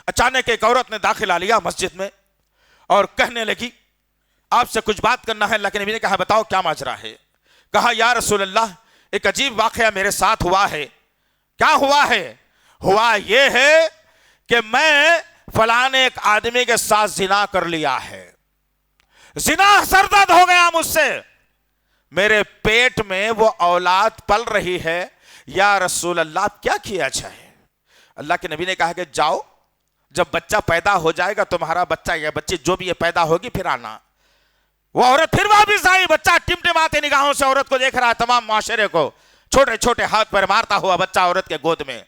اچانک ایک عورت نے داخلہ لیا مسجد میں اور کہنے لگی آپ سے کچھ بات کرنا ہے۔ اللہ کے نبی نے کہا بتاؤ کیا ماجرا ہے؟ کہا یا رسول اللہ ایک عجیب واقعہ میرے ساتھ ہوا ہے۔ کیا ہوا ہے؟ ہوا یہ ہے کہ میں فلانے ایک آدمی کے ساتھ زنا کر لیا ہے، زنا سرزد ہو گیا مجھ سے، میرے پیٹ میں وہ اولاد پل رہی ہے، یا رسول اللہ کیا کیا جائے؟ اللہ کے نبی نے کہا کہ جاؤ، جب بچہ پیدا ہو جائے گا تمہارا بچہ یا بچی جو بھی یہ پیدا ہوگی پھر آنا۔ وہ عورت پھر واپس آئی، بچہ ٹمٹماتے نگاہوں سے عورت کو دیکھ رہا ہے، تمام معاشرے کو، چھوٹے چھوٹے ہاتھ پر مارتا ہوا بچہ عورت کے گود میں،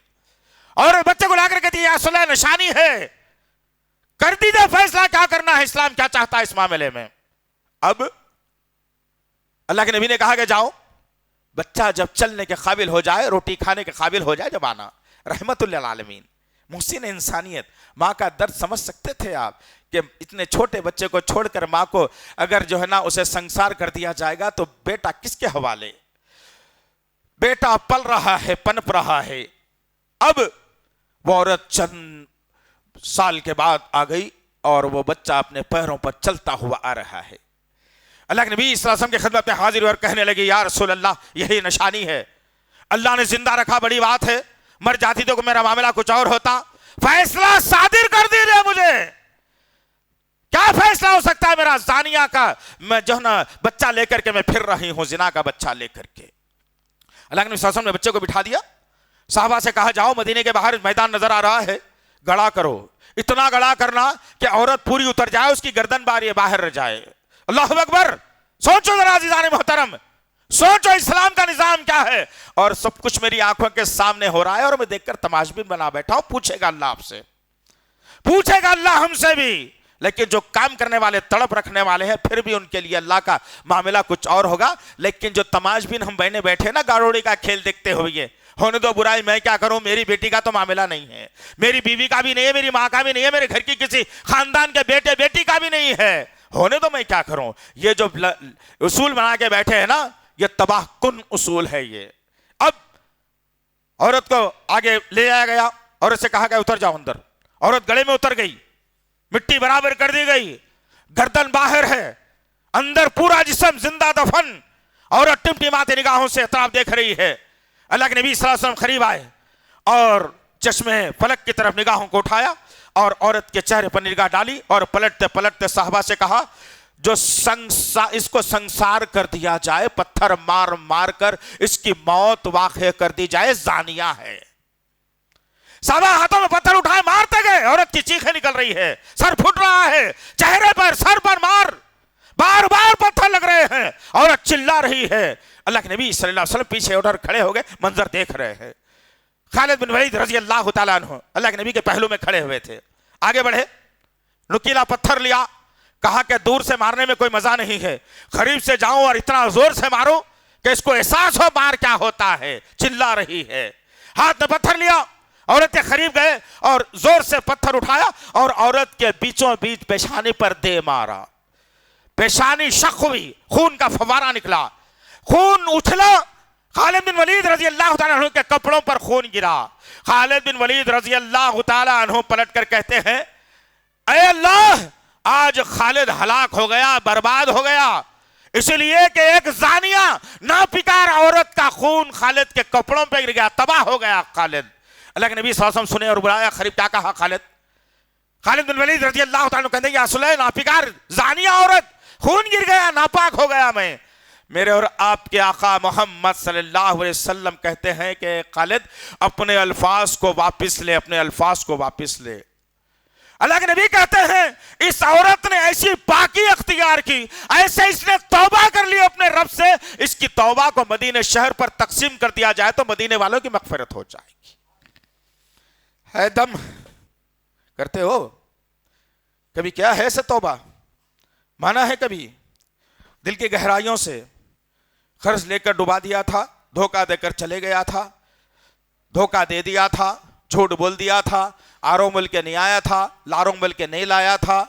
اور بچے کو لا کر کہتی ہے یا رسول اللہ نشانی ہے، کر دیجئے فیصلہ کیا کرنا ہے، اسلام کیا چاہتا ہے اس معاملے میں۔ اب اللہ کے نبی نے کہا کہ جاؤ، بچہ جب چلنے کے قابل ہو جائے، روٹی کھانے کے قابل ہو جائے جب آنا۔ رحمت للعالمین، محسن انسانیت، ماں کا درد سمجھ سکتے تھے آپ کہ اتنے چھوٹے بچے کو چھوڑ کر ماں کو اگر جو ہے نا اسے سنسار کر دیا جائے گا تو بیٹا کس کے حوالے؟ بیٹا پل رہا ہے، پنپ رہا ہے۔ اب وہ عورت چند سال کے بعد آ گئی اور وہ بچہ اپنے پیروں پر چلتا ہوا آ رہا ہے۔ اللہ کے نبی صلی اللہ علیہ وسلم کی خدمت میں حاضر اور کہنے لگی یا رسول اللہ یہی نشانی ہے، اللہ نے زندہ رکھا بڑی بات ہے، مر جاتی تو میرا معاملہ کچھ اور ہوتا، فیصلہ صادر کر دیجیے مجھے، کیا فیصلہ ہو سکتا ہے میرا زانیہ کا، میں جو نا بچہ لے کر کے میں پھر رہی ہوں زنا کا بچہ لے کر کے۔ اللہ کے نبی صلی اللہ علیہ وسلم نے بچے کو بٹھا دیا، صحابہ سے کہا جاؤ مدینے کے باہر میدان نظر آ رہا ہے، گڑا کرو، اتنا گڑا کرنا کہ عورت پوری اتر جائے، اس کی گردن باہر رہ جائے۔ اللہ اکبر، سوچو ذرا عزیزان محترم، سوچو اسلام کا نظام کیا ہے، اور سب کچھ میری آنکھوں کے سامنے ہو رہا ہے اور میں دیکھ کر تماشبین بنا بیٹھا ہوں۔ پوچھے گا اللہ آپ سے، پوچھے گا اللہ ہم سے بھی، لیکن جو کام کرنے والے تڑپ رکھنے والے ہیں پھر بھی ان کے لیے اللہ کا معاملہ کچھ اور ہوگا، لیکن جو تماشبین ہم بہنے بیٹھے نا گاڑوڑی کا کھیل دیکھتے ہوئے، ہونے دو برائی، میں کیا کروں، میری بیٹی کا تو معاملہ نہیں ہے، میری بیوی کا بھی نہیں ہے، میری ماں کا بھی نہیں ہے، میرے گھر کی کسی خاندان کے بیٹے بیٹی کا بھی نہیں ہے، ہونے دو میں کیا کروں۔ یہ جو اصول بنا کے بیٹھے ہیں نا، یہ تباہ کن اصول ہے۔ یہ اب عورت کو آگے لے آیا گیا، عورت سے کہا گیا اتر جاؤ اندر، عورت گڑے میں اتر گئی، مٹی برابر کر دی گئی، گردن باہر ہے، اندر پورا جسم زندہ دفن، عورت ٹمٹماتی نگاہوں سے اطراف دیکھ رہی ہے۔ اللہ کے نبی صلی اللہ علیہ وسلم قریب آئے اور چشمے فلک کی طرف نگاہوں کو اٹھایا اور عورت کے چہرے پر نگاہ ڈالی اور پلٹتے پلٹتے صحابہ سے کہا جو اس کو سنسار کر دیا جائے، پتھر مار مار کر اس کی موت واقع کر دی جائے، زانیہ ہے۔ صحابہ ہاتھوں میں پتھر اٹھائے مارتے گئے، عورت کی چیخیں نکل رہی ہے، سر پھٹ رہا ہے، چہرے پر سر پر مار، بار بار پتھر لگ رہے ہیں، عورت چلا رہی ہے۔ اللہ کے نبی صلی اللہ علیہ وسلم پیچھے اٹھ کر کھڑے ہو گئے، منظر دیکھ رہے ہیں۔ خالد بن ولید رضی اللہ تعالیٰ عنہ اللہ کے نبی کے پہلو میں کھڑے ہوئے تھے، آگے بڑھے، نکیلا پتھر لیا، کہا کہ دور سے مارنے میں کوئی مزہ نہیں ہے، قریب سے جاؤں اور اتنا زور سے مارو کہ اس کو احساس ہو مار کیا ہوتا ہے، چلا رہی ہے۔ ہاتھ میں پتھر لیا، عورت کے قریب گئے اور زور سے پتھر اٹھایا اور عورت کے بیچوں بیچ پیشانی پر دے مارا، پیشانی شق ہوئی، خون کا فوارہ نکلا، خون اچھلا، خالد بن ولید رضی اللہ تعالیٰ عنہ کے کپڑوں پر خون گرا۔ خالد بن ولید رضی اللہ تعالیٰ عنہ پلٹ کر کہتے ہیں اے اللہ، آج خالد ہلاک ہو گیا، برباد ہو گیا، اس لیے کہ ایک زانیہ ناپکار عورت کا خون خالد کے کپڑوں پہ گر گیا، تباہ ہو گیا خالد۔ اللہ کے نبی صلی اللہ علیہ وسلم سنے اور بلایا قریب، کیا کہا خالد بن ولید رضی اللہ تعالیٰ عنہ کہتے ہیں یا رسول اللہ، ناپکار زانیہ عورت، خون گر گیا، ناپاک ہو گیا میں۔ میرے اور آپ کے آقا محمد صلی اللہ علیہ وسلم کہتے ہیں کہ خالد اپنے الفاظ کو واپس لے، اپنے الفاظ کو واپس لے۔ اللہ کے نبی کہتے ہیں اس عورت نے ایسی پاکی اختیار کی، ایسے اس نے توبہ کر لی اپنے رب سے، اس کی توبہ کو مدینے شہر پر تقسیم کر دیا جائے تو مدینے والوں کی مغفرت ہو جائے گی۔ ہے دم کرتے ہو کبھی؟ کیا ہے سے توبہ؟ مانا ہے کبھی دل کی گہرائیوں سے قرض لے کر ڈبا دیا تھا، دھوکہ دے کر چلے گیا تھا، دھوکہ دے دیا تھا، جھوٹ بول دیا تھا، آروں مل کے نہیں آیا تھا، لاروں مل کے نہیں لایا تھا،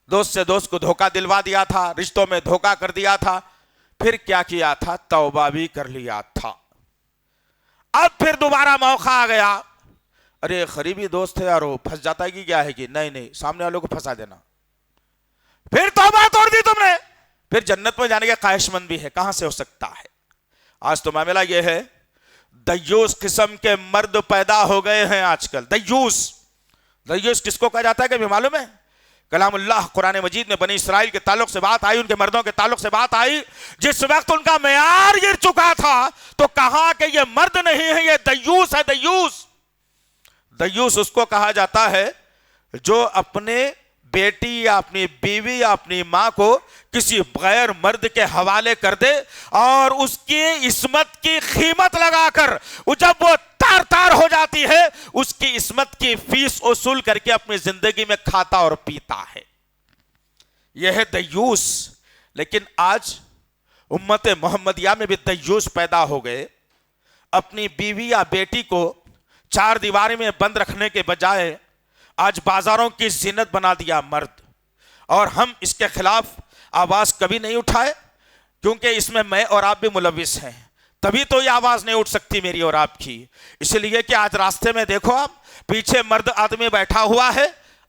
دوست سے دوست کو دھوکہ دلوا دیا تھا، رشتوں میں دھوکہ کر دیا تھا، پھر کیا کیا تھا؟ توبہ بھی کر لیا تھا۔ اب پھر دوبارہ موقع آ گیا، ارے قریبی دوست ہے یار، وہ پھنس جاتا ہے کہ کیا ہے کہ نہیں سامنے والوں کو پھنسا دینا، پھر توبہ توڑ دی تم نے، پھر جنت میں جانے کے خواہش مند بھی ہے، کہاں سے ہو سکتا ہے؟ آج تو معاملہ یہ ہے، دیوس قسم کے مرد پیدا ہو گئے ہیں آج کل۔ دیوس کس کو کہا جاتا ہے کہ معلوم ہے؟ کلام اللہ قرآن مجید میں بنی اسرائیل کے تعلق سے بات آئی، ان کے مردوں کے تعلق سے بات آئی، جس وقت ان کا معیار گر چکا تھا تو کہا کہ یہ مرد نہیں ہے، یہ دیوس ہے۔ دیوس اس کو کہا جاتا ہے جو اپنے بیٹی یا اپنی بیوی یا اپنی ماں کو کسی غیر مرد کے حوالے کر دے اور اس کی عصمت کی قیمت لگا کر جب وہ تار تار ہو جاتی ہے اس کی عصمت کی فیس وصول کر کے اپنی زندگی میں کھاتا اور پیتا ہے، یہ ہے دیوس۔ لیکن آج امت محمدیہ میں بھی دیوس پیدا ہو گئے، اپنی بیوی یا بیٹی کو چار دیواری میں بند رکھنے کے بجائے آج بازاروں کی زینت بنا دیا مرد، اور ہم اس کے خلاف آواز کبھی نہیں اٹھائے کیونکہ اس میں اور آپ بھی ملوث ہیں، تبھی تو یہ آواز نہیں اٹھ سکتی میری اور آپ کی، اس لیے کہ آج راستے میں دیکھو آپ، پیچھے مرد آدمی بیٹھا ہوا ہے،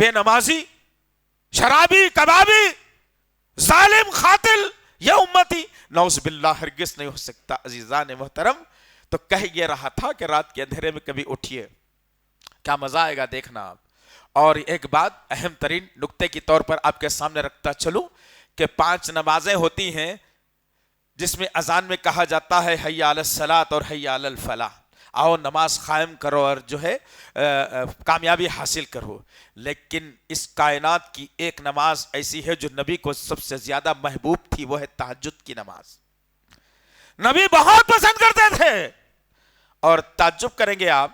بے نمازی، شرابی، کبابی، ظالم، قاتل، یہ امتی نعوذ باللہ ہرگز نہیں ہو سکتا۔ عزیزان محترم، تو کہہ یہ رہا تھا کہ رات کے اندھیرے میں کبھی اٹھیے، کیا مزہ آئے گا دیکھنا آپ۔ اور ایک بات اہم ترین نکتے کی طور پر آپ کے سامنے رکھتا چلوں کہ 5 نمازیں ہوتی ہیں جس میں اذان میں کہا جاتا ہے حی علی الصلاۃ اور حی علی الفلاح، آؤ نماز قائم کرو اور جو ہے کامیابی حاصل کرو۔ لیکن اس کائنات کی ایک نماز ایسی ہے جو نبی کو سب سے زیادہ محبوب تھی، وہ ہے تہجد کی نماز۔ نبی بہت پسند کرتے تھے، اور تعجب کریں گے آپ،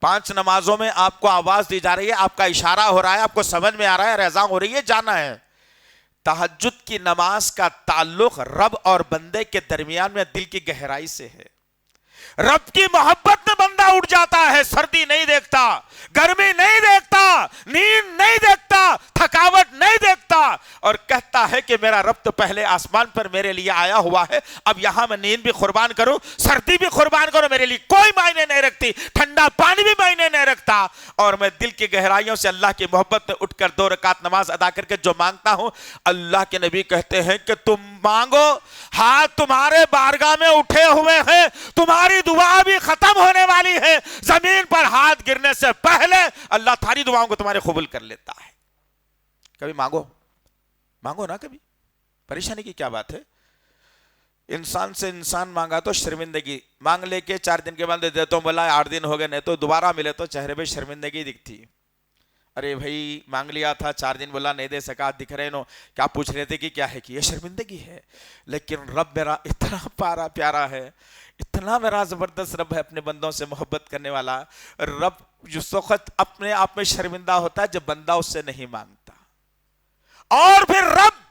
5 نمازوں میں آپ کو آواز دی جا رہی ہے، آپ کا اشارہ ہو رہا ہے، آپ کو سمجھ میں آ رہا ہے، رضا ہو رہی ہے، جانا ہے۔ تہجد کی نماز کا تعلق رب اور بندے کے درمیان میں دل کی گہرائی سے ہے۔ رب کی محبت میں بندہ اٹھ جاتا ہے، سردی نہیں دیکھتا، گرمی نہیں دیکھتا، نیند نہیں دیکھتا، تھکاوٹ نہیں دیکھتا، اور کہتا ہے کہ میرا رب تو پہلے آسمان پر میرے لیے آیا ہوا ہے، اب یہاں میں نیند بھی قربان کروں، سردی بھی قربان کروں، میرے لیے کوئی معنی نہیں رکھتی، ٹھنڈا پانی بھی معنی نہیں رکھتا، اور میں دل کی گہرائیوں سے اللہ کی محبت میں اٹھ کر 2 رکعت نماز ادا کر کے جو مانگتا ہوں، اللہ کے نبی کہتے ہیں کہ تم مانگو، ہاتھ تمہارے بارگاہ میں اٹھے ہوئے ہیں، تمہاری دعا بھی ختم ہونے والی ہے، زمین پر ہاتھ گرنے سے پہلے اللہ تمہاری دعاؤں کو تمہارے قبول کر لیتا ہے۔ کبھی مانگو، مانگو نا، کبھی پریشانی کی کیا بات ہے؟ انسان سے انسان مانگا تو شرمندگی، مانگ لے کے 4 دن کے بعد دے تو بولا 8 دن ہو گئے، نہیں تو دوبارہ ملے تو چہرے پہ شرمندگی دکھتی۔ ارے بھائی مانگ لیا تھا، 4 دن بولا نہیں دے سکا، دکھ رہے نو، کیا پوچھ رہے تھے کہ کیا ہے، کہ یہ شرمندگی ہے۔ لیکن رب میرا اتنا پیارا ہے، اتنا میرا زبردست رب ہے، اپنے بندوں سے محبت کرنے والا رب، جس وقت اپنے آپ میں شرمندہ ہوتا ہے جب بندہ اس سے نہیں مانگتا، اور پھر رب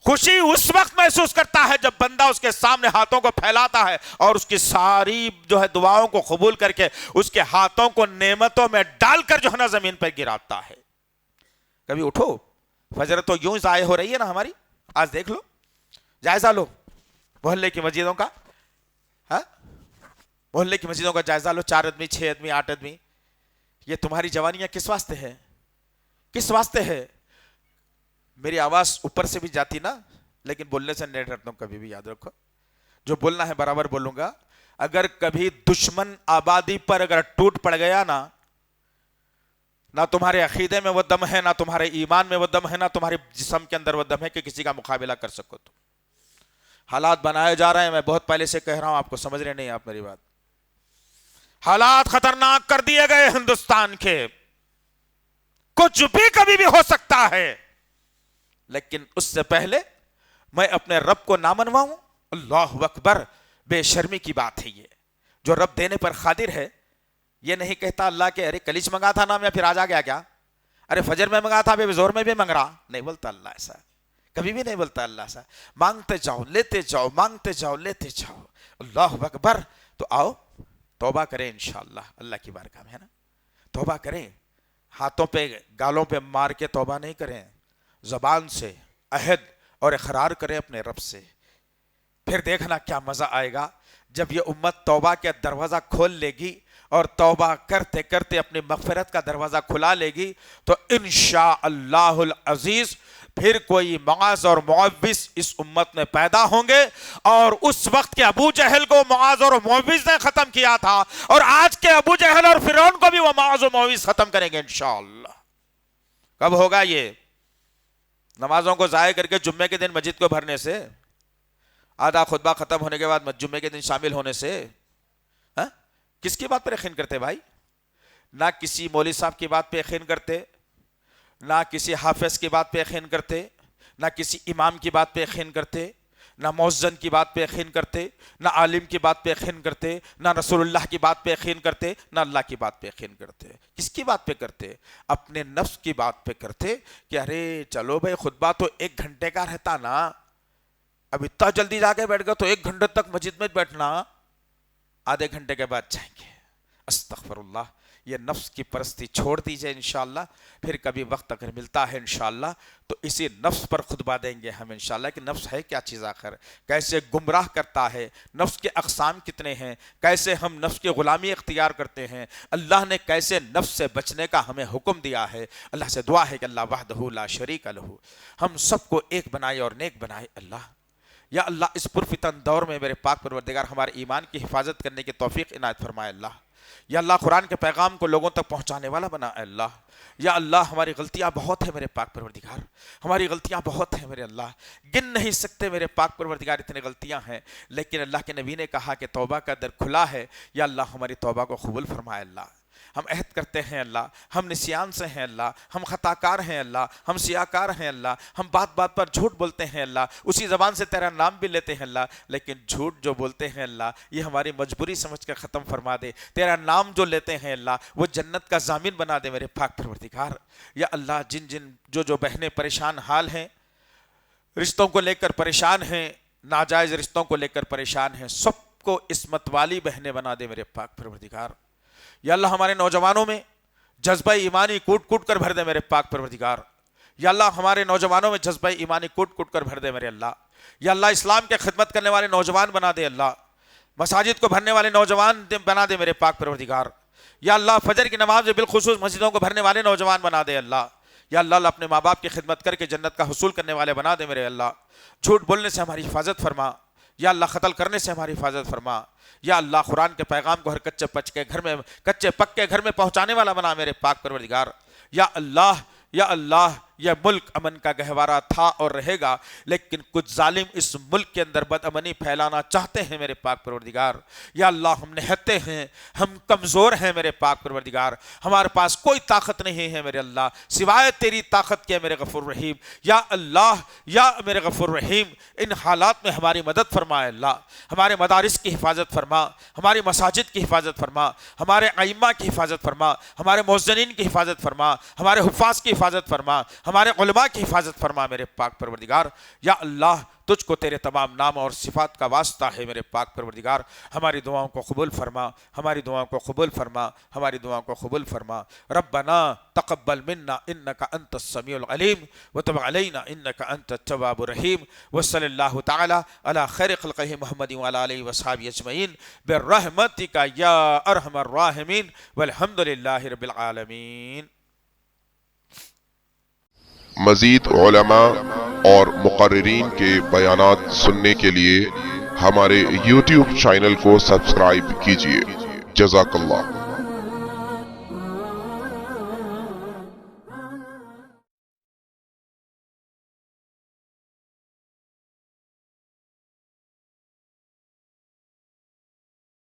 خوشی اس وقت محسوس کرتا ہے جب بندہ اس کے سامنے ہاتھوں کو پھیلاتا ہے اور اس کی ساری جو ہے دعاؤں کو قبول کر کے اس کے ہاتھوں کو نعمتوں میں ڈال کر جو ہے نا زمین پر گراتا ہے۔ کبھی اٹھو، فجر تو یوں ضائع ہو رہی ہے نا ہماری، آج دیکھ لو، جائزہ لو محلے کی مسجدوں کا، محلے کی مسجدوں کا جائزہ لو، 4 آدمی، 6 آدمی، 8 آدمی، یہ تمہاری جوانیاں کس واسطے ہے؟ کس واسطے ہے؟ میری آواز اوپر سے بھی جاتی نا، لیکن بولنے سے نہیں ڈرتا ہوں، کبھی بھی یاد رکھو، جو بولنا ہے برابر بولوں گا۔ اگر کبھی دشمن آبادی پر اگر ٹوٹ پڑ گیا نا، نہ تمہارے عقیدے میں وہ دم ہے، نہ تمہارے ایمان میں وہ دم ہے، نہ تمہارے جسم کے اندر وہ دم ہے کہ کسی کا مقابلہ کر سکو۔ تو حالات بنائے جا رہے ہیں، میں بہت پہلے سے کہہ رہا ہوں، آپ کو سمجھ رہے نہیں آپ میری بات۔ حالات خطرناک کر دیے گئے ہندوستان کے، کچھ بھی کبھی بھی ہو سکتا ہے، لیکن اس سے پہلے میں اپنے رب کو نہ منواؤں، اللہ اکبر، بے شرمی کی بات ہے یہ۔ جو رب دینے پر قادر ہے، یہ نہیں کہتا اللہ کے ارے کلیچ منگا تھا نا میں، پھر آج آ گیا کیا، ارے فجر میں منگا تھا، ابھی زور میں بھی منگ رہا، نہیں بولتا اللہ ایسا، کبھی بھی نہیں بولتا اللہ ایسا۔ مانگتے جاؤ، لیتے جاؤ، مانگتے جاؤ، لیتے جاؤ، اللہ اکبر۔ تو آؤ توبہ کریں انشاءاللہ، اللہ کی بارگاہ میں ہے نا، توبہ کریں، ہاتھوں پہ گالوں پہ مار کے توبہ نہیں کریں، زبان سے عہد اور اقرار کریں اپنے رب سے، پھر دیکھنا کیا مزہ آئے گا جب یہ امت توبہ کے دروازہ کھول لے گی اور کرتے کرتے اپنی مغفرت کا دروازہ کھلا لے گی، تو انشاءاللہ العزیز پھر کوئی معاذ اور معوذ اس امت میں پیدا ہوں گے، اور اس وقت کے ابو جہل کو معاذ اور معوذ نے ختم کیا تھا، اور آج کے ابو جہل اور فرعون کو بھی وہ معاذ و معوذ ختم کریں گے انشاءاللہ۔ کب ہوگا یہ؟ نمازوں کو ضائع کر کے جمعے کے دن مسجد کو بھرنے سے، آدھا خطبہ ختم ہونے کے بعد جمعے کے دن شامل ہونے سے۔ کس کی بات پر یقین کرتے بھائی؟ نہ کسی مولوی صاحب کی بات پہ یقین کرتے، نہ کسی حافظ کی بات پہ یقین کرتے، نہ کسی امام کی بات پہ یقین کرتے، نہ مؤذن کی بات پہ یقین کرتے، نہ عالم کی بات پہ یقین کرتے، نہ رسول اللہ کی بات پہ یقین کرتے، نہ اللہ کی بات پہ یقین کرتے۔ کس کی بات پہ کرتے؟ اپنے نفس کی بات پہ کرتے کہ ارے چلو بھائی خطبہ تو 1 گھنٹے کا رہتا نا، اب اتنا جلدی جا کے بیٹھ گئے تو 1 گھنٹے تک مسجد میں بیٹھنا، آدھے گھنٹے کے بعد جائیں گے۔ استغفر اللہ، یہ نفس کی پرستی چھوڑ دیجئے انشاءاللہ. پھر کبھی وقت اگر ملتا ہے انشاءاللہ تو اسی نفس پر خطبہ دیں گے ہم انشاءاللہ کہ نفس ہے کیا چیز آخر, کیسے گمراہ کرتا ہے, نفس کے اقسام کتنے ہیں, کیسے ہم نفس کی غلامی اختیار کرتے ہیں, اللہ نے کیسے نفس سے بچنے کا ہمیں حکم دیا ہے. اللہ سے دعا ہے کہ اللہ وحدہ لا شریک لہ ہم سب کو ایک بنائے اور نیک بنائے. اللہ یا اللہ اس پرفتن دور میں میرے پاک پروردگار ہمارے ایمان کی حفاظت کرنے کی توفیق عنایت فرمائے. اللہ یا اللہ قرآن کے پیغام کو لوگوں تک پہنچانے والا بنا. اللہ یا اللہ ہماری غلطیاں بہت ہیں میرے پاک پروردگار, ہماری غلطیاں بہت ہیں میرے اللہ, گن نہیں سکتے میرے پاک پروردگار اتنے غلطیاں ہیں. لیکن اللہ کے نبی نے کہا کہ توبہ کا در کھلا ہے. یا اللہ ہماری توبہ کو قبول فرمائے. اللہ ہم عہد کرتے ہیں اللہ, ہم نسیان سے ہیں اللہ, ہم خطا کار ہیں اللہ, ہم سیاکار ہیں اللہ, ہم بات بات پر جھوٹ بولتے ہیں اللہ, اسی زبان سے تیرا نام بھی لیتے ہیں اللہ, لیکن جھوٹ جو بولتے ہیں اللہ یہ ہماری مجبوری سمجھ کر ختم فرما دے. تیرا نام جو لیتے ہیں اللہ وہ جنت کا ضامن بنا دے میرے پاک پروردگار. یا اللہ جن جن جو بہنیں پریشان حال ہیں, رشتوں کو لے کر پریشان ہیں, ناجائز رشتوں کو لے کر پریشان ہیں, سب کو عصمت والی بہنیں بنا دے میرے پاک پروردگار. یا اللہ ہمارے نوجوانوں میں جذبہ ایمانی کوٹ کوٹ کر بھر دے میرے پاک پروردگار. یا اللہ ہمارے نوجوانوں میں جذبہ ایمانی کوٹ کوٹ کر بھر دے میرے اللہ. یا اللہ اسلام کے خدمت کرنے والے نوجوان بنا دے اللہ, مساجد کو بھرنے والے نوجوان بنا دے میرے پاک پروردگار. یا اللہ فجر کی نماز میں بالخصوص مسجدوں کو بھرنے والے نوجوان بنا دے اللہ. یا اللہ اپنے ماں باپ کی خدمت کر کے جنت کا حصول کرنے والے بنا دے میرے اللہ. جھوٹ بولنے سے ہماری حفاظت فرما. یا اللہ قتل کرنے سے ہماری حفاظت فرما. یا اللہ قرآن کے پیغام کو ہر کچے پکے گھر میں پہنچانے والا بنا میرے پاک پروردگار. یا اللہ یہ ملک امن کا گہوارہ تھا اور رہے گا, لیکن کچھ ظالم اس ملک کے اندر بد امنی پھیلانا چاہتے ہیں میرے پاک پروردگار. یا اللہ ہم نہتے ہیں, ہم کمزور ہیں میرے پاک پروردگار, ہمارے پاس کوئی طاقت نہیں ہے میرے اللہ سوائے تیری طاقت کے میرے غفور رحیم. یا اللہ یا میرے غفور رحیم ان حالات میں ہماری مدد فرمائے. اللہ ہمارے مدارس کی حفاظت فرما, ہماری مساجد کی حفاظت فرما, ہمارے ائمہ کی حفاظت فرما, ہمارے مؤذنین کی حفاظت فرما, ہمارے حفاظ کی حفاظت فرما, ہمارے علماء کی حفاظت فرما میرے پاک پروردگار. یا اللہ تجھ کو تیرے تمام نام اور صفات کا واسطہ ہے میرے پاک پروردگار, ہماری دعاؤں کو قبول فرما, ہماری دعاؤں کو قبول فرما, ہماری دعاؤں کو قبول فرما. ربنا تقبل منا انک انت السمیع العلیم وتب علینا انک انت التواب الرحیم. وصلی اللہ تعالی علی خیر خلقہ محمد وعلی آلہ وصحبہ اجمعین برحمتک یا ارحم الراحمین والحمد للہ رب العالمین. مزید علماء اور مقررین کے بیانات سننے کے لیے ہمارے YouTube چینل کو سبسکرائب کیجیے. جزاک اللہ.